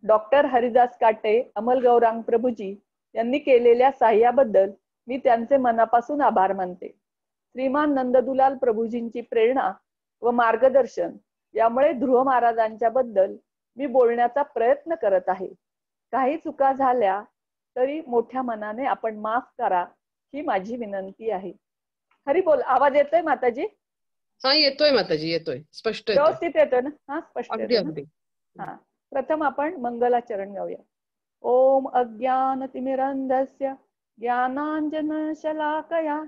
Doctor Haridas काटे, अमल गौरांग प्रभुजी यांनी केलेल्या सहाय्याबद्दल मी त्यांचे मनापासून आभार मानते. श्रीमान नंददुलाल प्रभुजींची प्रेरणा व मार्गदर्शन यामुळे ध्रुव महाराजांच्या बद्दल मी बोलण्याचा प्रयत्न करत आहे. काही चुका झाल्या तरी मोठ्या मनाने आपण माफ करा ही माझी विनंती आहे. हरी बोल. आवाज येतोय माताजी? हा, येतोय माताजी, येतोय, स्पष्ट येतोय. व्यवस्थित येतोय ना? हा, स्पष्ट अगदी येतोय अगदी. हा. प्रथम आपण मंगलाचरण गाऊया. ओम अज्ञानतिमिरन्धस्य ज्ञानांजन शलाकया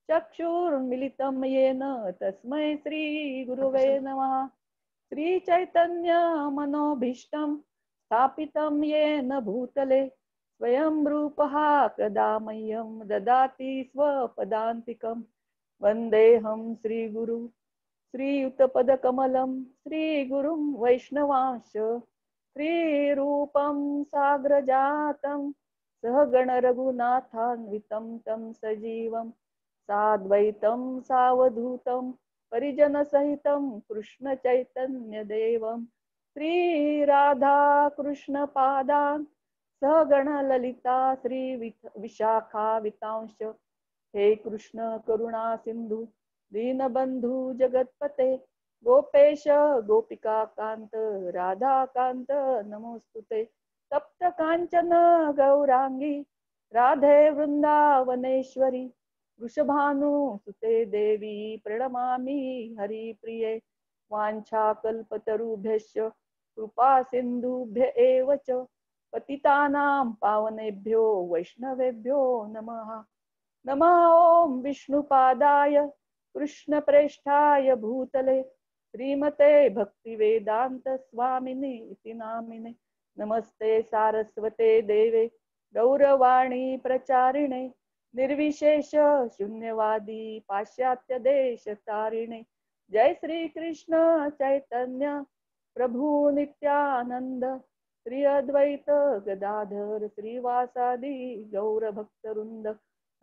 चक्षुर्मिलितं येन तस्मै श्री गुरुवे नमः. श्री चैतन्य मनोभीष्टं स्थापितं येन भूतले स्वयं रूपः कदा मह्यं ददाति स्वपदान्तिकं. वन्देऽहं श्रीगुरु श्रीयुतपदकमलं श्रीगुरुं वैष्णवांश श्रीरूपं साग्रजातं सहगण रघुनाथान्वितं तं सजीवं साद्वैतं सावधूतं परिजनसहितं कृष्ण चैतन्य देवं श्री कृष्ण पादान् सहगण ललिता श्री विशाखा वितांश. हे कृष्ण करुणा सिंधु दीनबंधु जगतपते गोपेश गोपिका कांत राधा कांत नमोस्तुते. तप्त कांचन गौरांगी राधे वृंदावनेश्वरी वृषभानुसुते देवी प्रणमामि हरिप्रिये. वाञ्छाकल्पतरुभ्यश्च कृपा सिन्धुभ्य एव च पतितानां पावनेभ्यो वैष्णवेभ्यो नमः. नमः ओम विष्णुपादाय कृष्णप्रेष्ठाय भूतले श्रीमते भक्तिवेदांत स्वामिने इति नामिने. नमस्ते सारस्वते देवे गौरवाणी प्रचारिणे निर्विशेष शून्यवादी पाश्चात्य देश तारिणे. जय श्री कृष्ण चैतन्य प्रभु नित्यानंद श्री अद्वैत गदाधर श्रीवासादि गौर भक्तवृंद.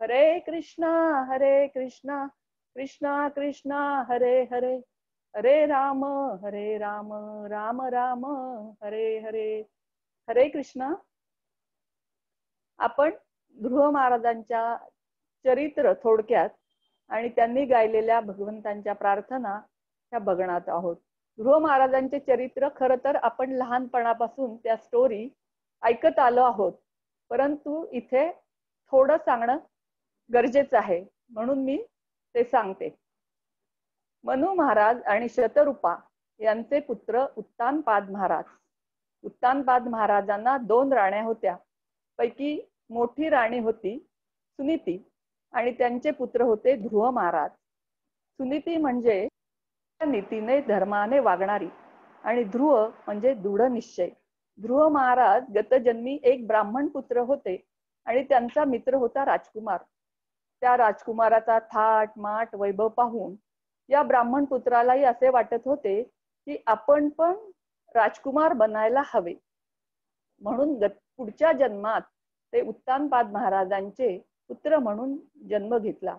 हरे कृष्णा कृष्णा कृष्णा हरे हरे हरे राम राम राम हरे हरे. हरे कृष्णा. आपण ध्रुव महाराजांच्या चरित्र थोडक्यात आणि त्यांनी गायलेल्या भगवंतांच्या प्रार्थना ह्या बघणार आहोत. ध्रुव महाराजांचे चरित्र खरं तर आपण लहानपणापासून त्या स्टोरी ऐकत आलो आहोत, परंतु इथे थोडं सांगणं गरजेचं आहे म्हणून मी ते सांगते. मनु महाराज आणि शतरूपा यांचे पुत्र उत्तानपाद महाराज. उत्तानपाद महाराजांना 2 राण्या होत्या. पैकी मोठी राणी होती सुनीती आणि त्यांचे पुत्र होते ध्रुव महाराज. सुनीती म्हणजे नीतीने धर्माने वागणारी आणि ध्रुव म्हणजे दृढ निश्चय. ध्रुव महाराज गतजन्मी एक ब्राह्मण पुत्र होते आणि त्यांचा मित्र होता राजकुमार. त्या राजकुमाराचा थाट माट वैभव पाहून या ब्राह्मण पुत्रालाही असे वाटत होते की आपण पण राजकुमार बनायला हवे. म्हणून पुढच्या जन्मात ते उत्तानपाद महाराजांचे पुत्र म्हणून जन्म घेतला.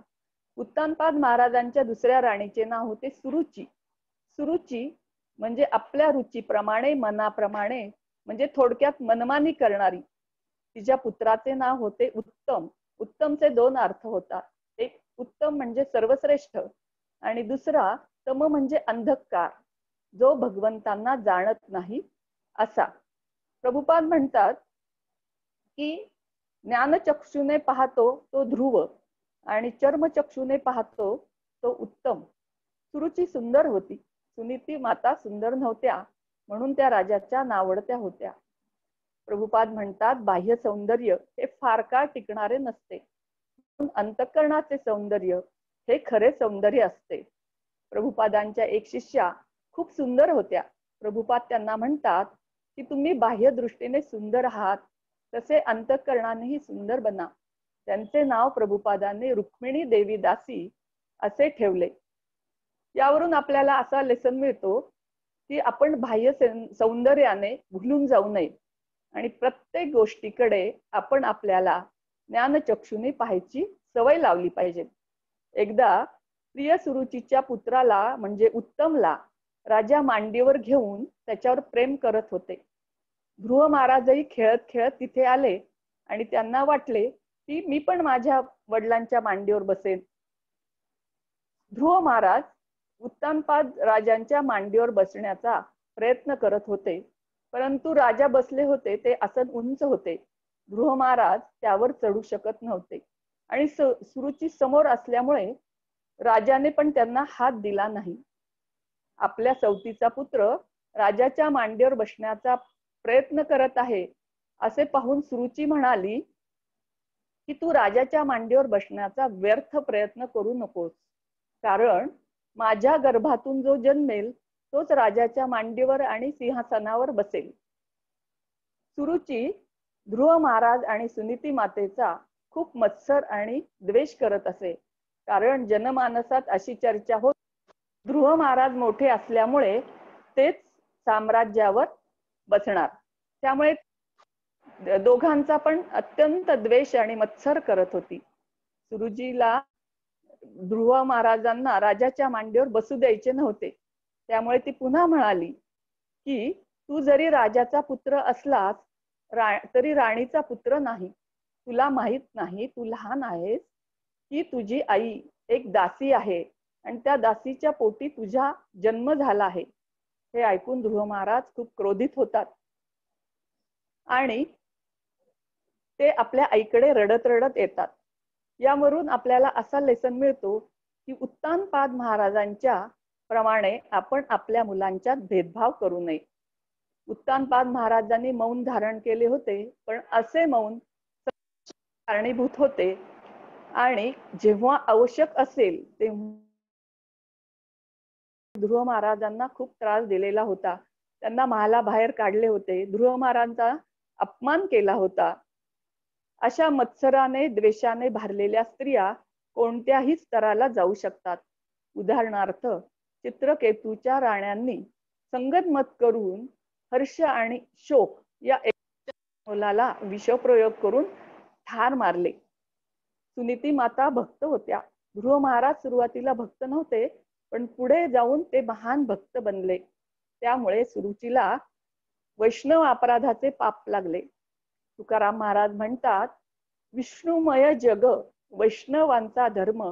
उत्तानपाद महाराजांच्या दुसऱ्या राणीचे नाव होते सुरुची. सुरुची म्हणजे आपल्या रुचीप्रमाणे मनाप्रमाणे म्हणजे थोडक्यात मनमानी करणारी. तिच्या पुत्राचे नाव होते उत्तम. उत्तमचे 2 अर्थ होतात. एक उत्तम म्हणजे सर्वश्रेष्ठ आणि दुसरा तम म्हणजे अंधकार, जो भगवंतांना जाणत नाही असा. प्रभुपाद म्हणतात की ज्ञानचक्षुने पाहतो तो ध्रुव आणि चर्मचक्षुने पाहतो तो उत्तम. सुरुची सुंदर होती. सुनीती माता सुंदर नव्हत्या म्हणून त्या राजाच्या नावडत्या होत्या. प्रभुपाद म्हणतात बाह्य सौंदर्य हे फार काळ टिकणारे नसते, अंतःकरणाचे सौंदर्य हे खरे सौंदर्य असते. प्रभुपादांच्या एक शिष्या खूप सुंदर होत्या. प्रभुपाद त्यांना म्हणतात की तुम्ही बाह्य दृष्टीने सुंदर आहात तसे अंतःकरणानेही सुंदर बना. त्यांचे नाव प्रभुपादांनी रुक्मिणी देवी दासी असे ठेवले. यावरून आपल्याला असा लेसन मिळतो की आपण बाह्य सौंदर्याने भुलून जाऊ नये आणि प्रत्येक गोष्टीकडे आपण आपल्याला ज्ञानचक्षुने पाहायची सवय लावली पाहिजे. एकदा प्रिय सुरुचीच्या पुत्राला म्हणजे उत्तमला राजा मांडीवर घेऊन त्याच्यावर प्रेम करत होते. ध्रुव महाराजही खेळत खेळत तिथे आले आणि त्यांना वाटले की मी पण माझ्या वडिलांच्या मांडीवर बसेन. ध्रुव महाराज उत्तानपाद राजांच्या मांडीवर बसण्याचा प्रयत्न करत होते, परंतु राजा बसले होते ते आसन उंच होते. ध्रुव महाराज त्यावर चढू शकत नव्हते आणि सुरुची समोर असल्यामुळे राजाने पण त्यांना हात दिला नाही. आपल्या सवतीचा पुत्र राजाच्या मांडीवर बसण्याचा प्रयत्न करत आहे असे पाहून सुरुची म्हणाली की तू राजाच्या मांडीवर बसण्याचा व्यर्थ प्रयत्न करू नकोस, कारण माझ्या गर्भातून जो जन्मेल तोच राजाच्या मांडीवर आणि सिंहासनावर बसेल. सुरुची ध्रुव महाराज आणि सुनीती मातेचा खूप मत्सर आणि द्वेष करत असे, कारण जनमानसात अशी चर्चा होत ध्रुव महाराज मोठे असल्यामुळे तेच साम्राज्यावर बसणार. त्यामुळे दोघांचा पण अत्यंत द्वेष आणि मत्सर करत होती. सुरुजीला ध्रुव महाराजांना राजाच्या मांडीवर बसू द्यायचे नव्हते, त्यामुळे ती पुन्हा म्हणाली की तू जरी राजाचा पुत्र असलास तरी राणीचा पुत्र नाही. तुला माहित नाही, तू लहान आहेस, की तुझी आई एक दासी आहे आणि त्या दासीच्या पोटी तुझा जन्म झाला आहे. हे ऐकून ध्रुव महाराज खूप क्रोधित होतात आणि ते आपल्या आईकडे रडत रडत येतात. यावरून आपल्याला असा लेसन मिळतो की उत्तानपाद महाराजांच्या प्रमाणे आपण आपल्या मुलांच्यात भेदभाव करू नये. उत्तानपाद महाराजांनी मौन धारण केले होते, पण असे मौन कारणीभूत होते आणि जेव्हा आवश्यक असेल तेव्हा ध्रुव महाराजांना खूप त्रास दिलेला होता. त्यांना महालाबाहेर काढले होते, ध्रुव महाराजांचा अपमान केला होता. अशा मत्सराने द्वेषाने भरलेल्या स्त्रिया कोणत्याही स्तराला जाऊ शकतात. उदाहरणार्थ चित्रकेतूच्या राण्यांनी संगनमत करून हर्ष आणि शोक या मुलाला विषप्रयोग करून ठार मारले. सुनीती माता भक्त होत्या. ध्रुव महाराज सुरुवातीला भक्त नव्हते, पण पुढे जाऊन ते महान भक्त बनले. त्यामुळे सुरुचीला वैष्णव अपराधाचे पाप लागले. तुकाराम महाराज म्हणतात, विष्णुमय जग वैष्णवांचा धर्म,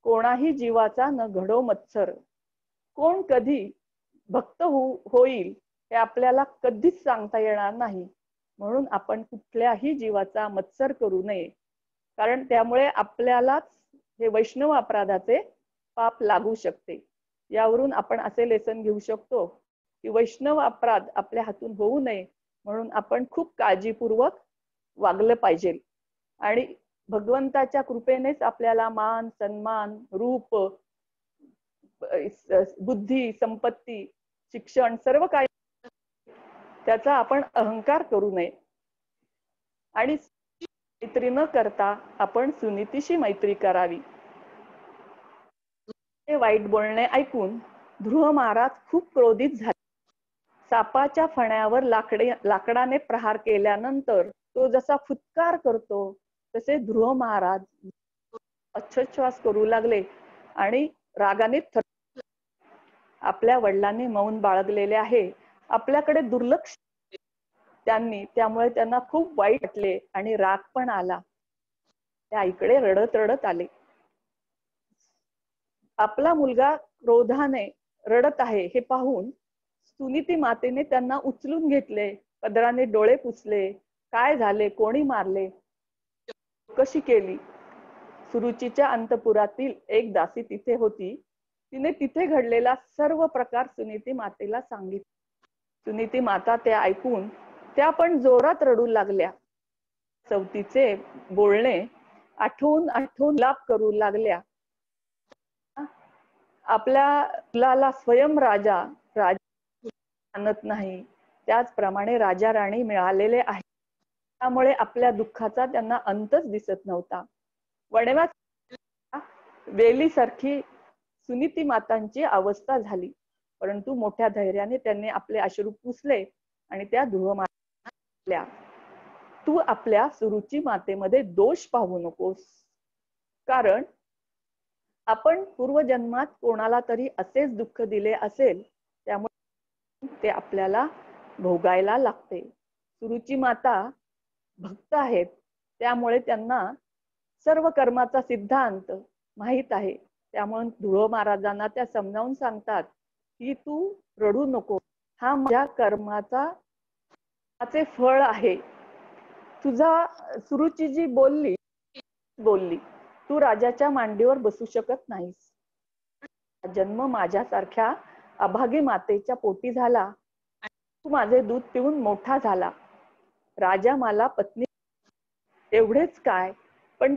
कोणाही जीवाचा न घडो मत्सर. कोण कधी भक्त होईल हे आपल्याला कधीच सांगता येणार नाही, म्हणून आपण कुठल्याही जीवाचा मत्सर करू नये, कारण त्यामुळे आपल्यालाच हे वैष्णव अपराधाचे पाप लागू शकते. यावरून आपण असे लेसन घेऊ शकतो की वैष्णव अपराध आपल्या हातून होऊ नये म्हणून आपण खूप काळजीपूर्वक वागलं पाहिजे आणि भगवंताच्या कृपेनेच आपल्याला मान सन्मान रूप बुद्धी संपत्ती शिक्षण सर्व काही, त्याचा आपण अहंकार करू नये आणि मैत्री न करता आपण सुनीतीशी मैत्री करावी. हे वाईट बोलणे ऐकून ध्रुव महाराज खूप क्रोधित झाले. सापाच्या फण्यावर लाकडाने प्रहार केल्यानंतर तो जसा फुत्कार करतो तसे ध्रुव महाराज अच्छोच्छ्वास करू लागले आणि रागाने आपल्या वडिलांनी मौन बाळगलेले आहे, आपल्याकडे दुर्लक्ष त्यांनी, त्यामुळे त्यांना खूप वाईट वाटले आणि राग पण आला. त्या आईकडे रडत रडत आले. आपला मुलगा क्रोधाने रडत आहे हे पाहून सुनीती मातेने त्यांना उचलून घेतले, पदराने डोळे पुसले. काय झाले, कोणी मारले, कशी केली. सुरुचीच्या अंतपुरातील एक दासी तिथे होती. तिने तिथे घडलेला सर्व प्रकार सुनीती मातेला सांगितले. सुनीती माता ते ऐकून त्या पण जोरात रडू लागल्या. सवतीचे बोलणे आठवून आठवून लाप करू लागल्या. आपल्या मुलाला स्वयं राजा आणत नाही, त्याचप्रमाणे राजा राणी मिळालेले आहे, त्यामुळे आपल्या दुःखाचा त्यांना अंतच दिसत नव्हता. वणव्यात वेलीसारखी सुनीती मातांची अवस्था झाली, परंतु मोठ्या धैर्याने त्यांनी आपले अश्रू पुसले आणि त्या ध्रुव मातेला, तू आपल्या सुरुची मातेमध्ये दोष पाहू नकोस, कारण आपण पूर्वजन्मात कोणाला तरी असेच दुःख दिले असेल, त्यामुळे ते आपल्याला भोगायला लागते. सुरुची माता भक्त आहेत, त्यामुळे त्यांना सर्व कर्माचा सिद्धांत माहीत आहे. त्यामुळे ध्रुव महाराजांना त्या समजावून सांगतात की तू रडू नको, हा माझ्या कर्माचा फळ आहे. तुझा सुरुची जी बोलली तू राजाच्या मांडीवर बसू शकत नाहीस. जन्म माझ्यासारख्या अभागी मातेच्या पोटी झाला. तू माझे दूध पिऊन मोठा झाला. राजा मला पत्नी एवढेच काय, पण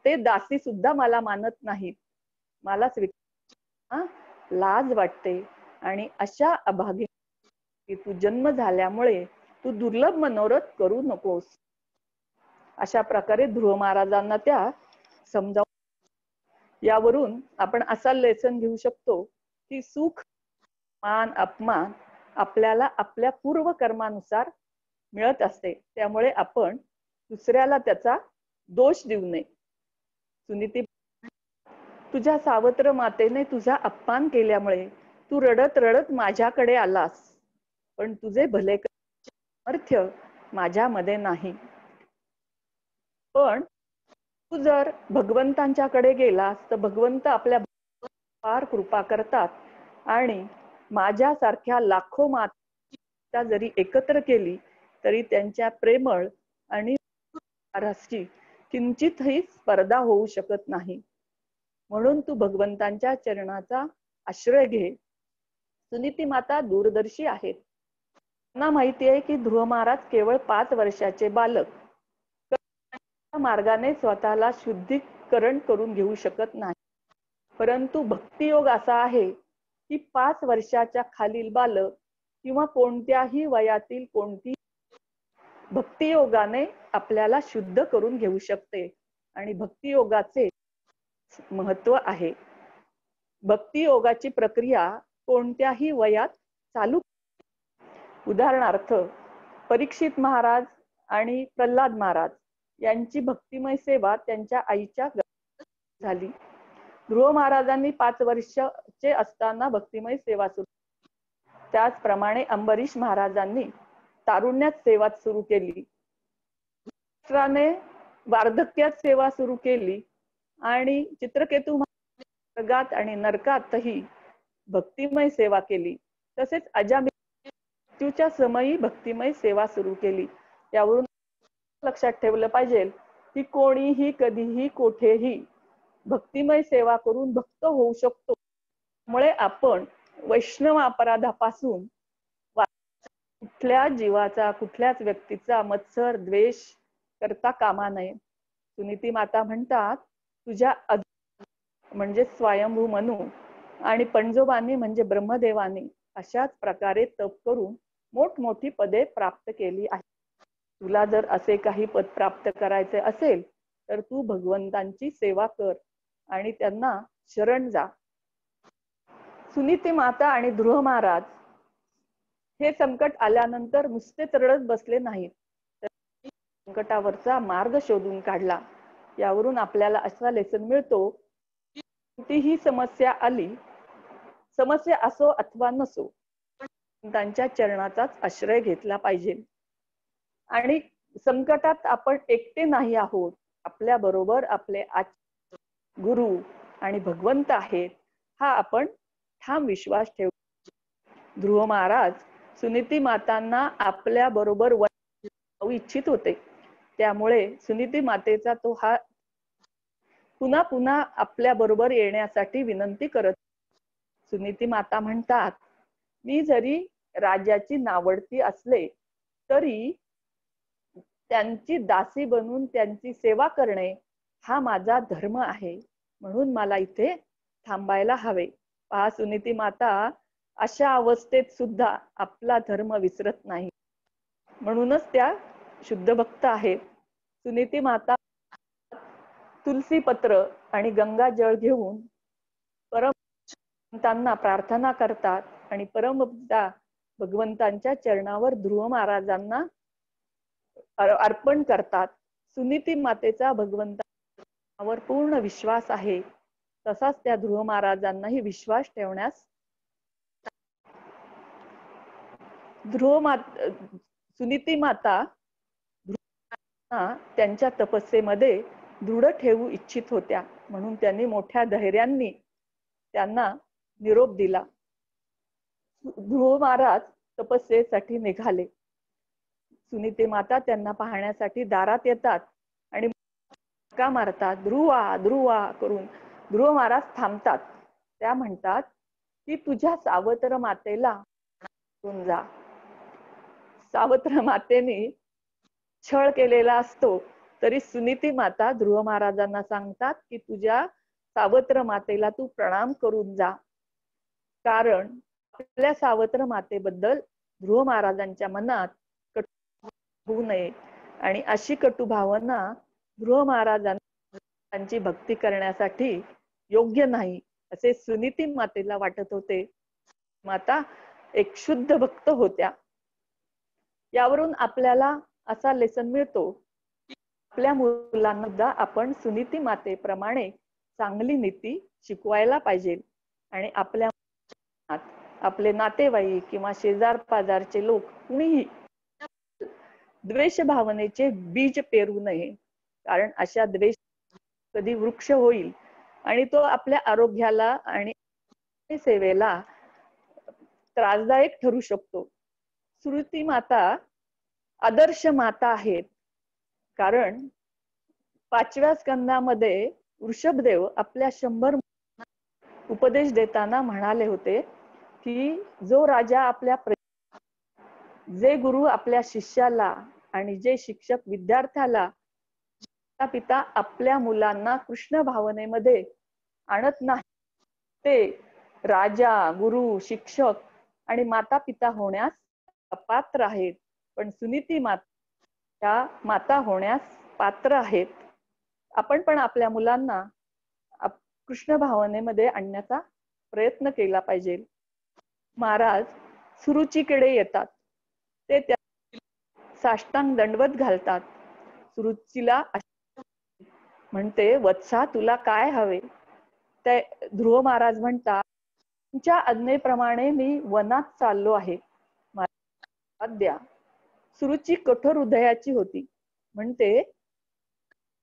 ते दासी सुद्धा मला मानत नाहीत. मला लाज वाटते. आणि अशा अभागी तू जन्म झाल्यामुळे तू दुर्लभ मनोरथ करू नकोस. अशा प्रकारे ध्रुव महाराजांना त्या समजावून. यावरून आपण असा लेसन घेऊ शकतो की सुख, मान, अपमान आपल्याला आपल्या पूर्व कर्मानुसार मिळत असते. त्यामुळे आपण दुसऱ्याला त्याचा दोष देऊ नये. सुनीती, तुझ्या सावत्र मातेने तुझा अपमान केल्यामुळे तू रडत रडत माझ्याकडे आलास, पण तुझे भले सामर्थ्य माझ्यामध्ये नाही. पण तू जर भगवंतांच्याकडे गेलास तर भगवंत आपल्या फार कृपा करतात आणि माझ्यासारख्या लाखो माता जरी एकत्र केली तरी त्यांच्या प्रेमळ आणि किंचितही स्पर्धा होऊ शकत नाही. म्हणून तू भगवंतांच्या चरणाचा आश्रय घे. सुनीती माता दूरदर्शी आहेत. त्यांना माहिती आहे की ध्रुव महाराज केवळ 5 वर्षाचे बालक मार्गाने स्वतःला शुद्धीकरण करून घेऊ शकत नाही. परंतु भक्तियोग असा आहे की 5 वर्षाच्या खालील बालक किंवा कोणत्याही वयातील कोणती भक्तियोगाने आपल्याला शुद्ध करून घेऊ शकते. आणि भक्तियोगाचे महत्व आहे. भक्तियोगाची प्रक्रिया कोणत्याही वयात चालू. उदाहरणार्थ परीक्षित महाराज आणि प्रल्हाद महाराज यांची भक्तिमय सेवा त्यांच्या आईच्या झाली. ध्रुव महाराजांनी 5 वर्षाचे असताना भक्तिमय सेवा सुरू. त्याचप्रमाणे अंबरीश महाराजांनी तारुण्यात सेवा सुरू केली. वार्धक्यात सेवा सुरू केली आणि चित्रकेतू स्वर्गात आणि नरकातही भक्तिमय सेवा केली. तसेच मृत्यूच्या समयी भक्तिमय सेवा सुरू केली. यावरून लक्षात ठेवलं पाहिजे की कोणीही कधीही कोठेही भक्तिमय सेवा करून भक्त होऊ शकतो. त्यामुळे आपण वैष्णव अपराधापासून कुठल्या जीवाचा, कुठल्याच व्यक्तीचा मत्सर द्वेष करता कामा नये. सुनीती माता म्हणतात, तुझ्या म्हणजे स्वयंभू मनू आणि पंजोबांनी म्हणजे ब्रह्मदेवानी अशाच प्रकारे तप करून मोठमोठी पदे प्राप्त केली आहेत. तुला जर असे काही पद प्राप्त करायचे असेल तर तू भगवंतांची सेवा कर आणि त्यांना शरण जा. सुनीती माता आणि ध्रुव महाराज हे संकट आल्यानंतर नुसतेच रडत बसले नाहीत, तर संकटावरचा मार्ग शोधून काढला. यावरून आपल्याला असा लेसन मिळतो, कोणतीही समस्या आली, समस्या असो अथवा नसो, त्यांच्या चरणाचाच आश्रय घेतला पाहिजे. आणि संकटात आपण एकटे नाही आहोत, आपल्या बरोबर आपले गुरु आणि भगवंत आहेत, हा आपण ठाम विश्वास ठेवू. ध्रुव महाराज सुनीती मातांना आपल्या बरोबर जाऊ इच्छित होते. त्यामुळे सुनीती मातेचा तो हा पुन्हा पुन्हा आपल्या बरोबर येण्यासाठी विनंती करत. सुनीती माता म्हणतात, मी जरी राजाची नावडती असले तरी त्यांची दासी बनून त्यांची सेवा करणे हा माझा धर्म आहे, म्हणून मला इथे थांबायला हवे. पहा, सुनीती माता अशा अवस्थेत सुद्धा आपला धर्म विसरत नाही, म्हणूनच त्या शुद्ध भक्त आहेत. सुनीती माता तुलसी पत्र आणि गंगा जळ घेऊन परमभक्तांना प्रार्थना करतात आणि परमपिता भगवंतांच्या चरणावर ध्रुव महाराजांना अर्पण करतात. सुनीती मातेचा भगवंतावर पूर्ण विश्वास आहे, तसाच त्या ध्रुव महाराजांनाही विश्वास ठेवण्यास सुनीती माता त्यांच्या तपस्येमध्ये दृढ ठेवू इच्छित होत्या, म्हणून त्यांनी मोठ्या धैर्याने त्यांना निरोप दिला. ध्रुव महाराज तपस्येसाठी निघाले. सुनीती माता त्यांना पाहण्यासाठी दारात येतात आणि का मारतात, ध्रुवा ध्रुवा करून. ध्रुव महाराज थांबतात. त्या म्हणतात की तुझ्या सावत्र मातेला घेऊन जा. सावत्र मातेने छळ केलेला असतो तरी सुनीती माता ध्रुव महाराजांना सांगतात की तुझ्या सावत्र मातेला तू प्रणाम करून जा, कारण आपल्या सावत्र मातेबद्दल ध्रुव महाराजांच्या मनात कटु होऊ नये आणि अशी कटू भावना ध्रुव महाराजांची भक्ती करण्यासाठी योग्य नाही असे सुनीती मातेला वाटत होते. माता एक शुद्ध भक्त होत्या. यावरून आपल्याला असा लेसन मिळतो की आपल्या मुलांना आपण सुनीती मातेप्रमाणे चांगली नीती शिकवायला पाहिजे आणि आपल्या आपले नातेवाईक किंवा शेजार पाजारचे लोक कुणीही द्वेष भावनेचे बीज पेरू नये, कारण अशा द्वेष कधी वृक्ष होईल आणि तो आपल्या आरोग्याला आणि सेवेला त्रासदायक ठरू शकतो. सुनीती माता आदर्श माता आहेत, कारण 5व्या स्कंदामध्ये वृषभदेव आपल्या 100 उपदेश देताना म्हणाले होते की जो राजा आपल्या जे गुरु आपल्या शिष्याला आणि जे शिक्षक विद्यार्थ्याला पिता आपल्या मुलांना कृष्ण भावनेमध्ये आणत नाही ते राजा, गुरु, शिक्षक आणि माता पिता होण्यास अपात्र आहेत, पण सुनीती माता माता होण्यास पात्र आहेत. आपण पण आपल्या मुलांना कृष्ण भावनेमध्ये आणण्याचा प्रयत्न केला पाहिजे. महाराज सुरुचीकडे येतात. ते त्या साष्टांग दंडवत घालतात. सुरुचीला म्हणते, वत्सा तुला काय हवे? ते ध्रुव महाराज म्हणतात, तुमच्या आज्ञेप्रमाणे मी वनात चाललो आहे, द्या. सुरुची कठोर हृदयाची होती. म्हणते,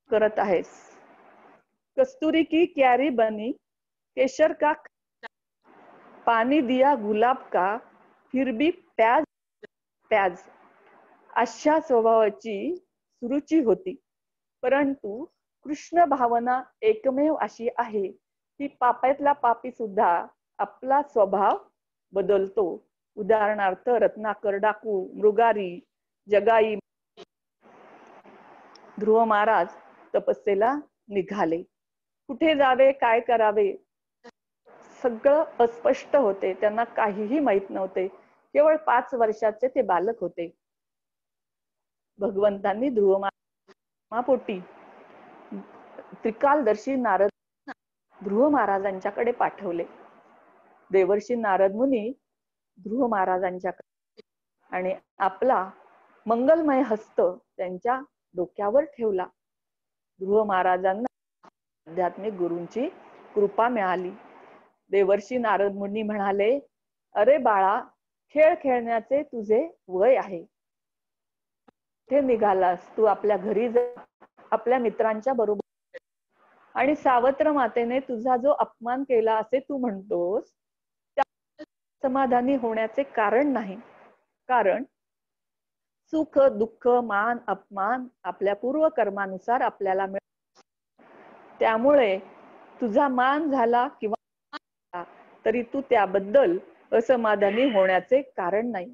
करत आहेस? कस्तुरी की क्यारी बनी, केशर का पानी दिया गुलाब का, फिर भी प्याज प्याज. अशा स्वभावाची सुरुची होती. परंतु कृष्ण भावना एकमेव अशी आहे की पापातला पापी सुद्धा आपला स्वभाव बदलतो. उदाहरणार्थ रत्नाकर डाकू, मृगारी, जगाई. ध्रुव महाराज तपस्येला निघाले. कुठे जावे, काय करावे सगळं अस्पष्ट होते. त्यांना काहीही माहित नव्हते. केवळ 5 वर्षाचे ते बालक होते. भगवंतांनी ध्रुव महापोटी त्रिकालदर्शी नारद ध्रुव महाराजांच्याकडे पाठवले. देवर्षी नारद मुनी ध्रुव महाराजांच्याकडे आणि आपला मंगलमय हस्त त्यांच्या डोक्यावर ठेवला. ध्रुव महाराजांना आध्यात्मिक गुरूंची कृपा मिळाली. देवर्षी नारद मुनी म्हणाले, अरे बाळा, खेळ खेळण्याचे तुझे वय आहे. कुठे निघालास? तू आपल्या घरी जा, आपल्या मित्रांच्या बरोबर. आणि सावत्र मातेने तुझा जो अपमान केला असे तू म्हणतोस, त्या समाधानी होण्याचे कारण नाही. कारण सुख, दुःख, मान, अपमान आपल्या पूर्व कर्मानुसार आपल्याला मिळत. त्यामुळे तुझा मान झाला किंवा तरी तू त्याबद्दल असमाधानी होण्याचे कारण नाही.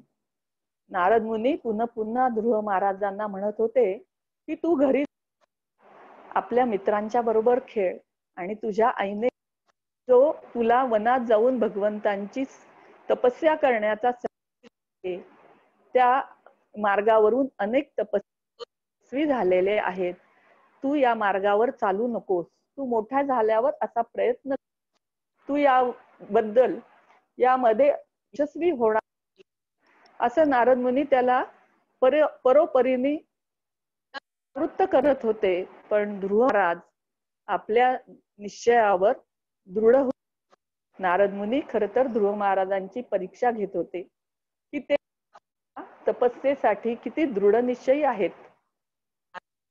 नारद मुनी पुन्हा पुन्हा ध्रुव महाराजांना म्हणत होते की तू घरी आपल्या मित्रांच्या बरोबर खेळ आणि तुझ्या आईने जो तुला वनात जाऊन भगवंतांची तपस्या करण्याचा त्या मार्गावरून अनेक तपस्वी झालेले आहेत. तू या मार्गावर चालू नकोस. तू मोठा झाल्यावर असा प्रयत्न तू याबद्दल यामध्ये यशस्वी होणार असं नारद मुनी त्याला परोपरीने वृत्त करत होते. पण ध्रुव महाराज आपल्या निश्चयावर दृढ होते. नारद मुनी खर तर ध्रुव महाराजांची परीक्षा घेत होते की ते तपस्येसाठी किती दृढ निश्चयी आहेत.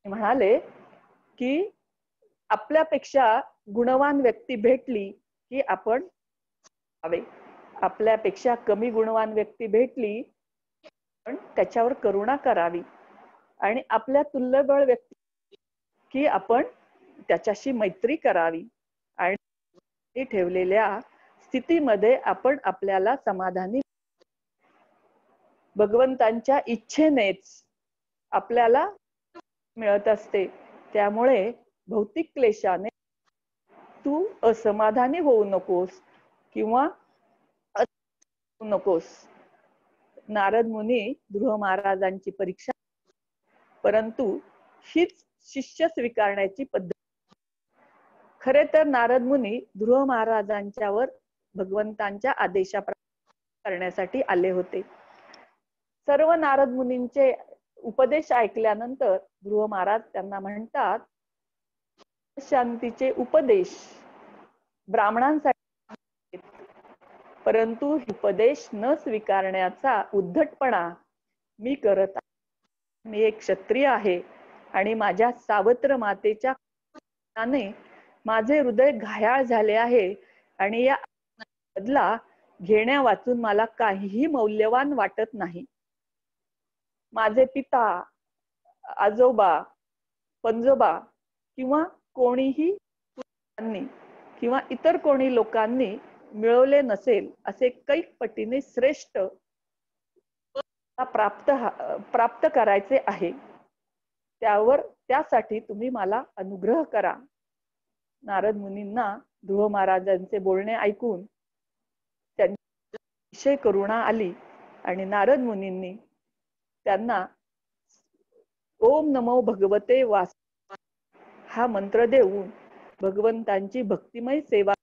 म्हणाले की आपल्यापेक्षा गुणवान व्यक्ती भेटली की आपण हवे, आपल्यापेक्षा कमी गुणवान व्यक्ती भेटली पण त्याच्यावर करुणा करावी, आणि आपल्या तुल्यबळ व्यक्ती की आपण त्याच्याशी मैत्री करावी, आणि ठेवलेल्या स्थितीमध्ये आपण आपल्याला समाधानी, भगवंतांच्या इच्छेनेच आपल्याला मिळत असते. त्यामुळे भौतिक क्लेशाने तू असमाधानी होऊ नकोस किंवा नकोस. नारद मुनी ध्रुव महाराजांची परीक्षा, परंतु हीच शिष्य स्वीकारण्याची पद्धत. खरे तर नारद मुनी ध्रुव महाराजांच्यावर भगवंतांच्या आदेशाप्रमाणे करण्यासाठी आले होते. सर्व नारद मुनींचे उपदेश ऐकल्यानंतर ध्रुव महाराज त्यांना म्हणतात, शांतीचे उपदेश ब्राह्मणांसाठी, परंतु उपदेश न स्वीकारण्याचा उद्धटपणा मी करत आहे. मी एक क्षत्रिय आहे आणि माझ्या सावत्र मातेच्या माझे हृदय घायाळ झाले आहे, आणि या बदला घेण्या वाचून मला काहीही मौल्यवान वाटत नाही. माझे पिता, आजोबा, पंजोबा किंवा कोणीही किंवा इतर कोणी लोकांनी मिळवले नसेल असे कैक पटीने श्रेष्ठ प्राप्त करायचे आहे. त्यासाठी तुम्ही मला अनुग्रह करा. नारद मुनींना ध्रुव महाराजांचे बोलणे ऐकून त्यांची करुणा आली, आणि नारद मुनींनी त्यांना ओम नमो भगवते वास हा मंत्र देऊन भगवंतांची भक्तिमय सेवा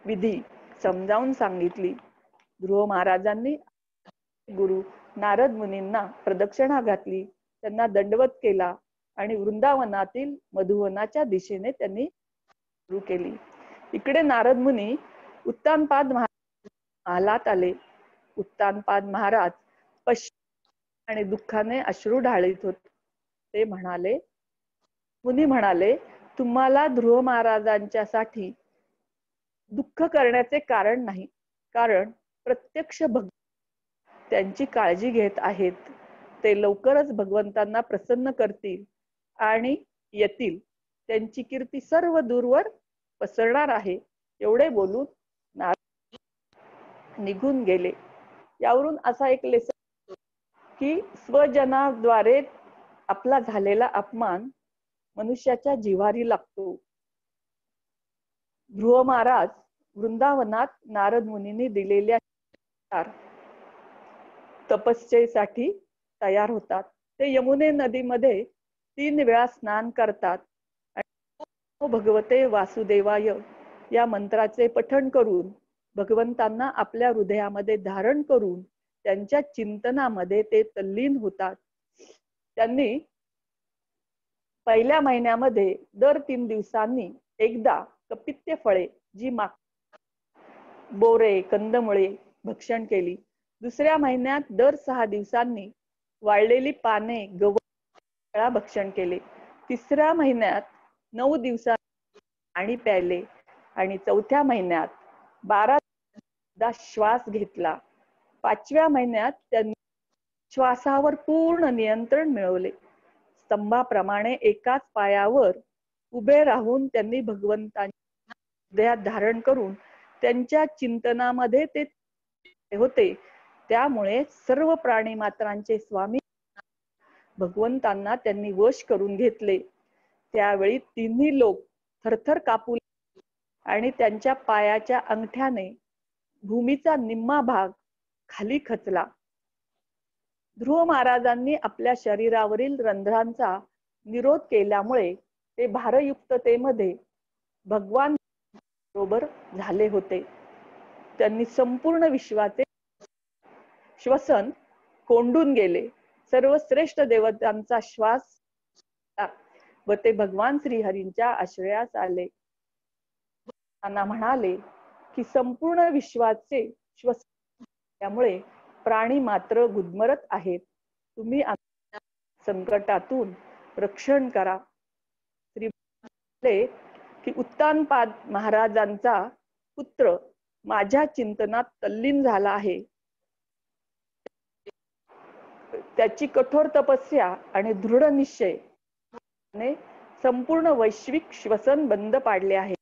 विधी समजावून सांगितली. ध्रुव महाराजांनी गुरु नारद मुनींना प्रदक्षिणा घातली, त्यांना दंडवत केला, आणि वृंदावनातील मधुवनाच्या दिशेने त्यांनी सुरू केली. इकडे नारद मुनी उत्तानपाद महालात आले. उत्तानपाद महाराज पश्चात आणि दुःखाने अश्रू ढाळीत होते. ते म्हणाले, मुनी म्हणाले, तुम्हाला ध्रुव महाराजांच्यासाठी दुःख करण्याचे कारण नाही, कारण प्रत्यक्ष भगवंत त्यांची काळजी घेत आहेत. ते लवकरच भगवंतांना प्रसन्न करतील आणि येतील. त्यांची कीर्ती सर्व दूरवर पसरणार आहे. एवढे बोलून नारद निघून गेले. यावरून असा एक लेसन की स्वजनाद्वारे आपला झालेला अपमान मनुष्याच्या जिव्हारी लागतो. ध्रुव महाराज वृंदावनात नारद मुनींनी दिलेल्या तपस्येसाठी तयार होतात. ते यमुने नदीमध्ये 3 वेळा स्नान करतात आणि भगवते वासुदेवाय या मंत्राचे पठण करून भगवंतांना आपल्या हृदयामध्ये धारण करून त्यांच्या चिंतनामध्ये ते तल्लीन होतात. त्यांनी पहिल्या महिन्यामध्ये दर 3 दिवसांनी एकदा कपित्य फळे जी बोरे, कंदमुळे भक्षण केली. दुसऱ्या महिन्यात दर 6 दिवसांनी वाळलेली पाने, गवत भक्षण केले. तिसऱ्या महिन्यात 9 दिवसांनी पाणी प्यायले, आणि चौथ्या महिन्यात 12 श्वास घेतला. 5व्या महिन्यात त्यांनी श्वासावर पूर्ण नियंत्रण मिळवले. स्तंभाप्रमाणे एकाच पायावर उभे राहून त्यांनी भगवंतांच्या हृदयात धारण करून त्यांच्या चिंतनामध्ये ते होते. त्यामुळे सर्व प्राणी मात्रांचे स्वामी भगवंतांना त्यांनी वश करून घेतले. त्यावेळी तिन्ही लोक थरथर कापू आणि त्यांच्या पायाच्या अंगठ्याने भूमीचा निम्मा भाग खाली खचला. ध्रुव महाराजांनी आपल्या शरीरावरील रंध्रांचा निरोध केल्यामुळे ते भारयुक्ततेमध्ये भगवान बरोबर झाले होते. त्यांनी संपूर्ण विश्वाचे श्वसन कोंडून गेले. सर्व श्रेष्ठ देवतांचा श्वास व ते भगवान श्रीहरींच्या आश्रयास आले. त्यांना म्हणाले की संपूर्ण विश्वाचे श्वसन त्यामुळे प्राणी मात्र गुदमरत आहेत. तुम्ही आमच्या संकटातून रक्षण करा. श्री म्हणाले की उत्तानपाद महाराजांचा पुत्र माझ्या चिंतनात तल्लीन झाला आहे. त्याची कठोर तपस्या आणि दृढ निश्चय संपूर्ण वैश्विक श्वसन बंद पाडले आहे.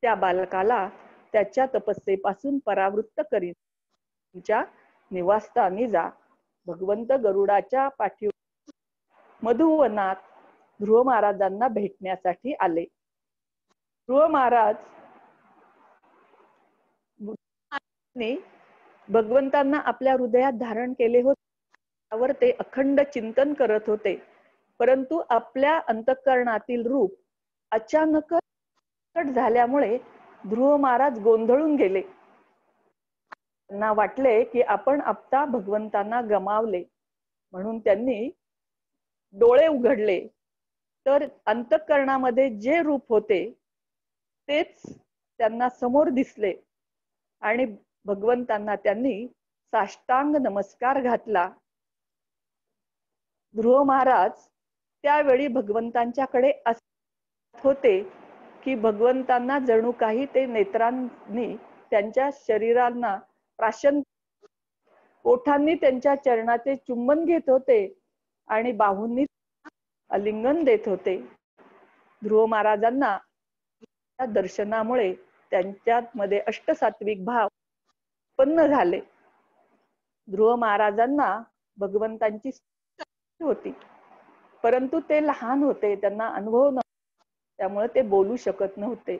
त्या बालकाला त्याच्या तपस्येपासून परावृत्त करीन. तुमच्या निवासस्थानी जा. भगवंत गरुडाच्या पाठीवर मधुवनात ध्रुव महाराजांना भेटण्यासाठी आले. ध्रुव महाराज भगवंतांना आपल्या हृदयात धारण केले होते. त्यावर ते अखंड चिंतन करत होते. परंतु आपल्या अंतःकरणातील रूप अचानक झाल्यामुळे ध्रुव महाराज गोंधळून गेले. त्यांना वाटले की आपण आता भगवंतांना गमावले. म्हणून त्यांनी डोळे उघडले तर अंतःकरणामध्ये जे रूप होते तेच त्यांना समोर दिसले आणि भगवंतांना त्यांनी साष्टांग नमस्कार घातला. ध्रुव महाराज त्यावेळी भगवंतांच्याकडे होते की भगवंतांना जणू काही ते नेत्रांनी त्यांच्या शरीरांना प्राशन, ओठांनी त्यांच्या चरणाचे चुंबन घेत होते आणि बाहूंनी आलिंगन देत होते. ध्रुव महाराजांना त्या दर्शनामुळे त्यांच्यामध्ये अष्टसात्विक भाव उत्पन्न झाले. ध्रुव महाराजांना भगवंतांची होती, परंतु ते लहान होते, त्यांना अनुभव नव्हता, त्यामुळे ते बोलू शकत नव्हते.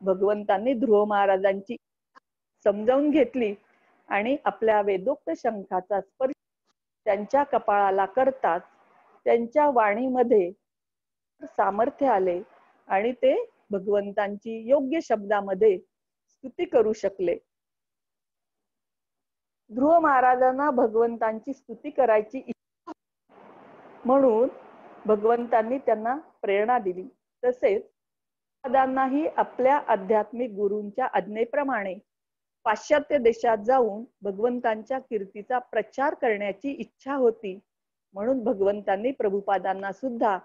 भगवंतांनी ध्रुव महाराजांची समजावून घेतली आणि आपल्या वेदोक्त शंखाचा स्पर्श त्यांच्या कपाळाला करतात त्यांच्या वाणीमध्ये सामर्थ्य आले आणि ते भगवंतांची योग्य शब्दामध्ये स्तुती करू शकले. ध्रुव महाराजांना भगवंतांची स्तुती करायची इच्छा म्हणून भगवंतांनी त्यांना प्रेरणा दिली. तसेच दादांनाही आपल्या आध्यात्मिक गुरूंच्या आज्ञेप्रमाणे पाश्चात्य देशात जाऊन भगवंतांच्या कीर्तीचा प्रचार करण्याची इच्छा होती. म्हणून भगवंतांनी प्रभुपादांना सुद्धा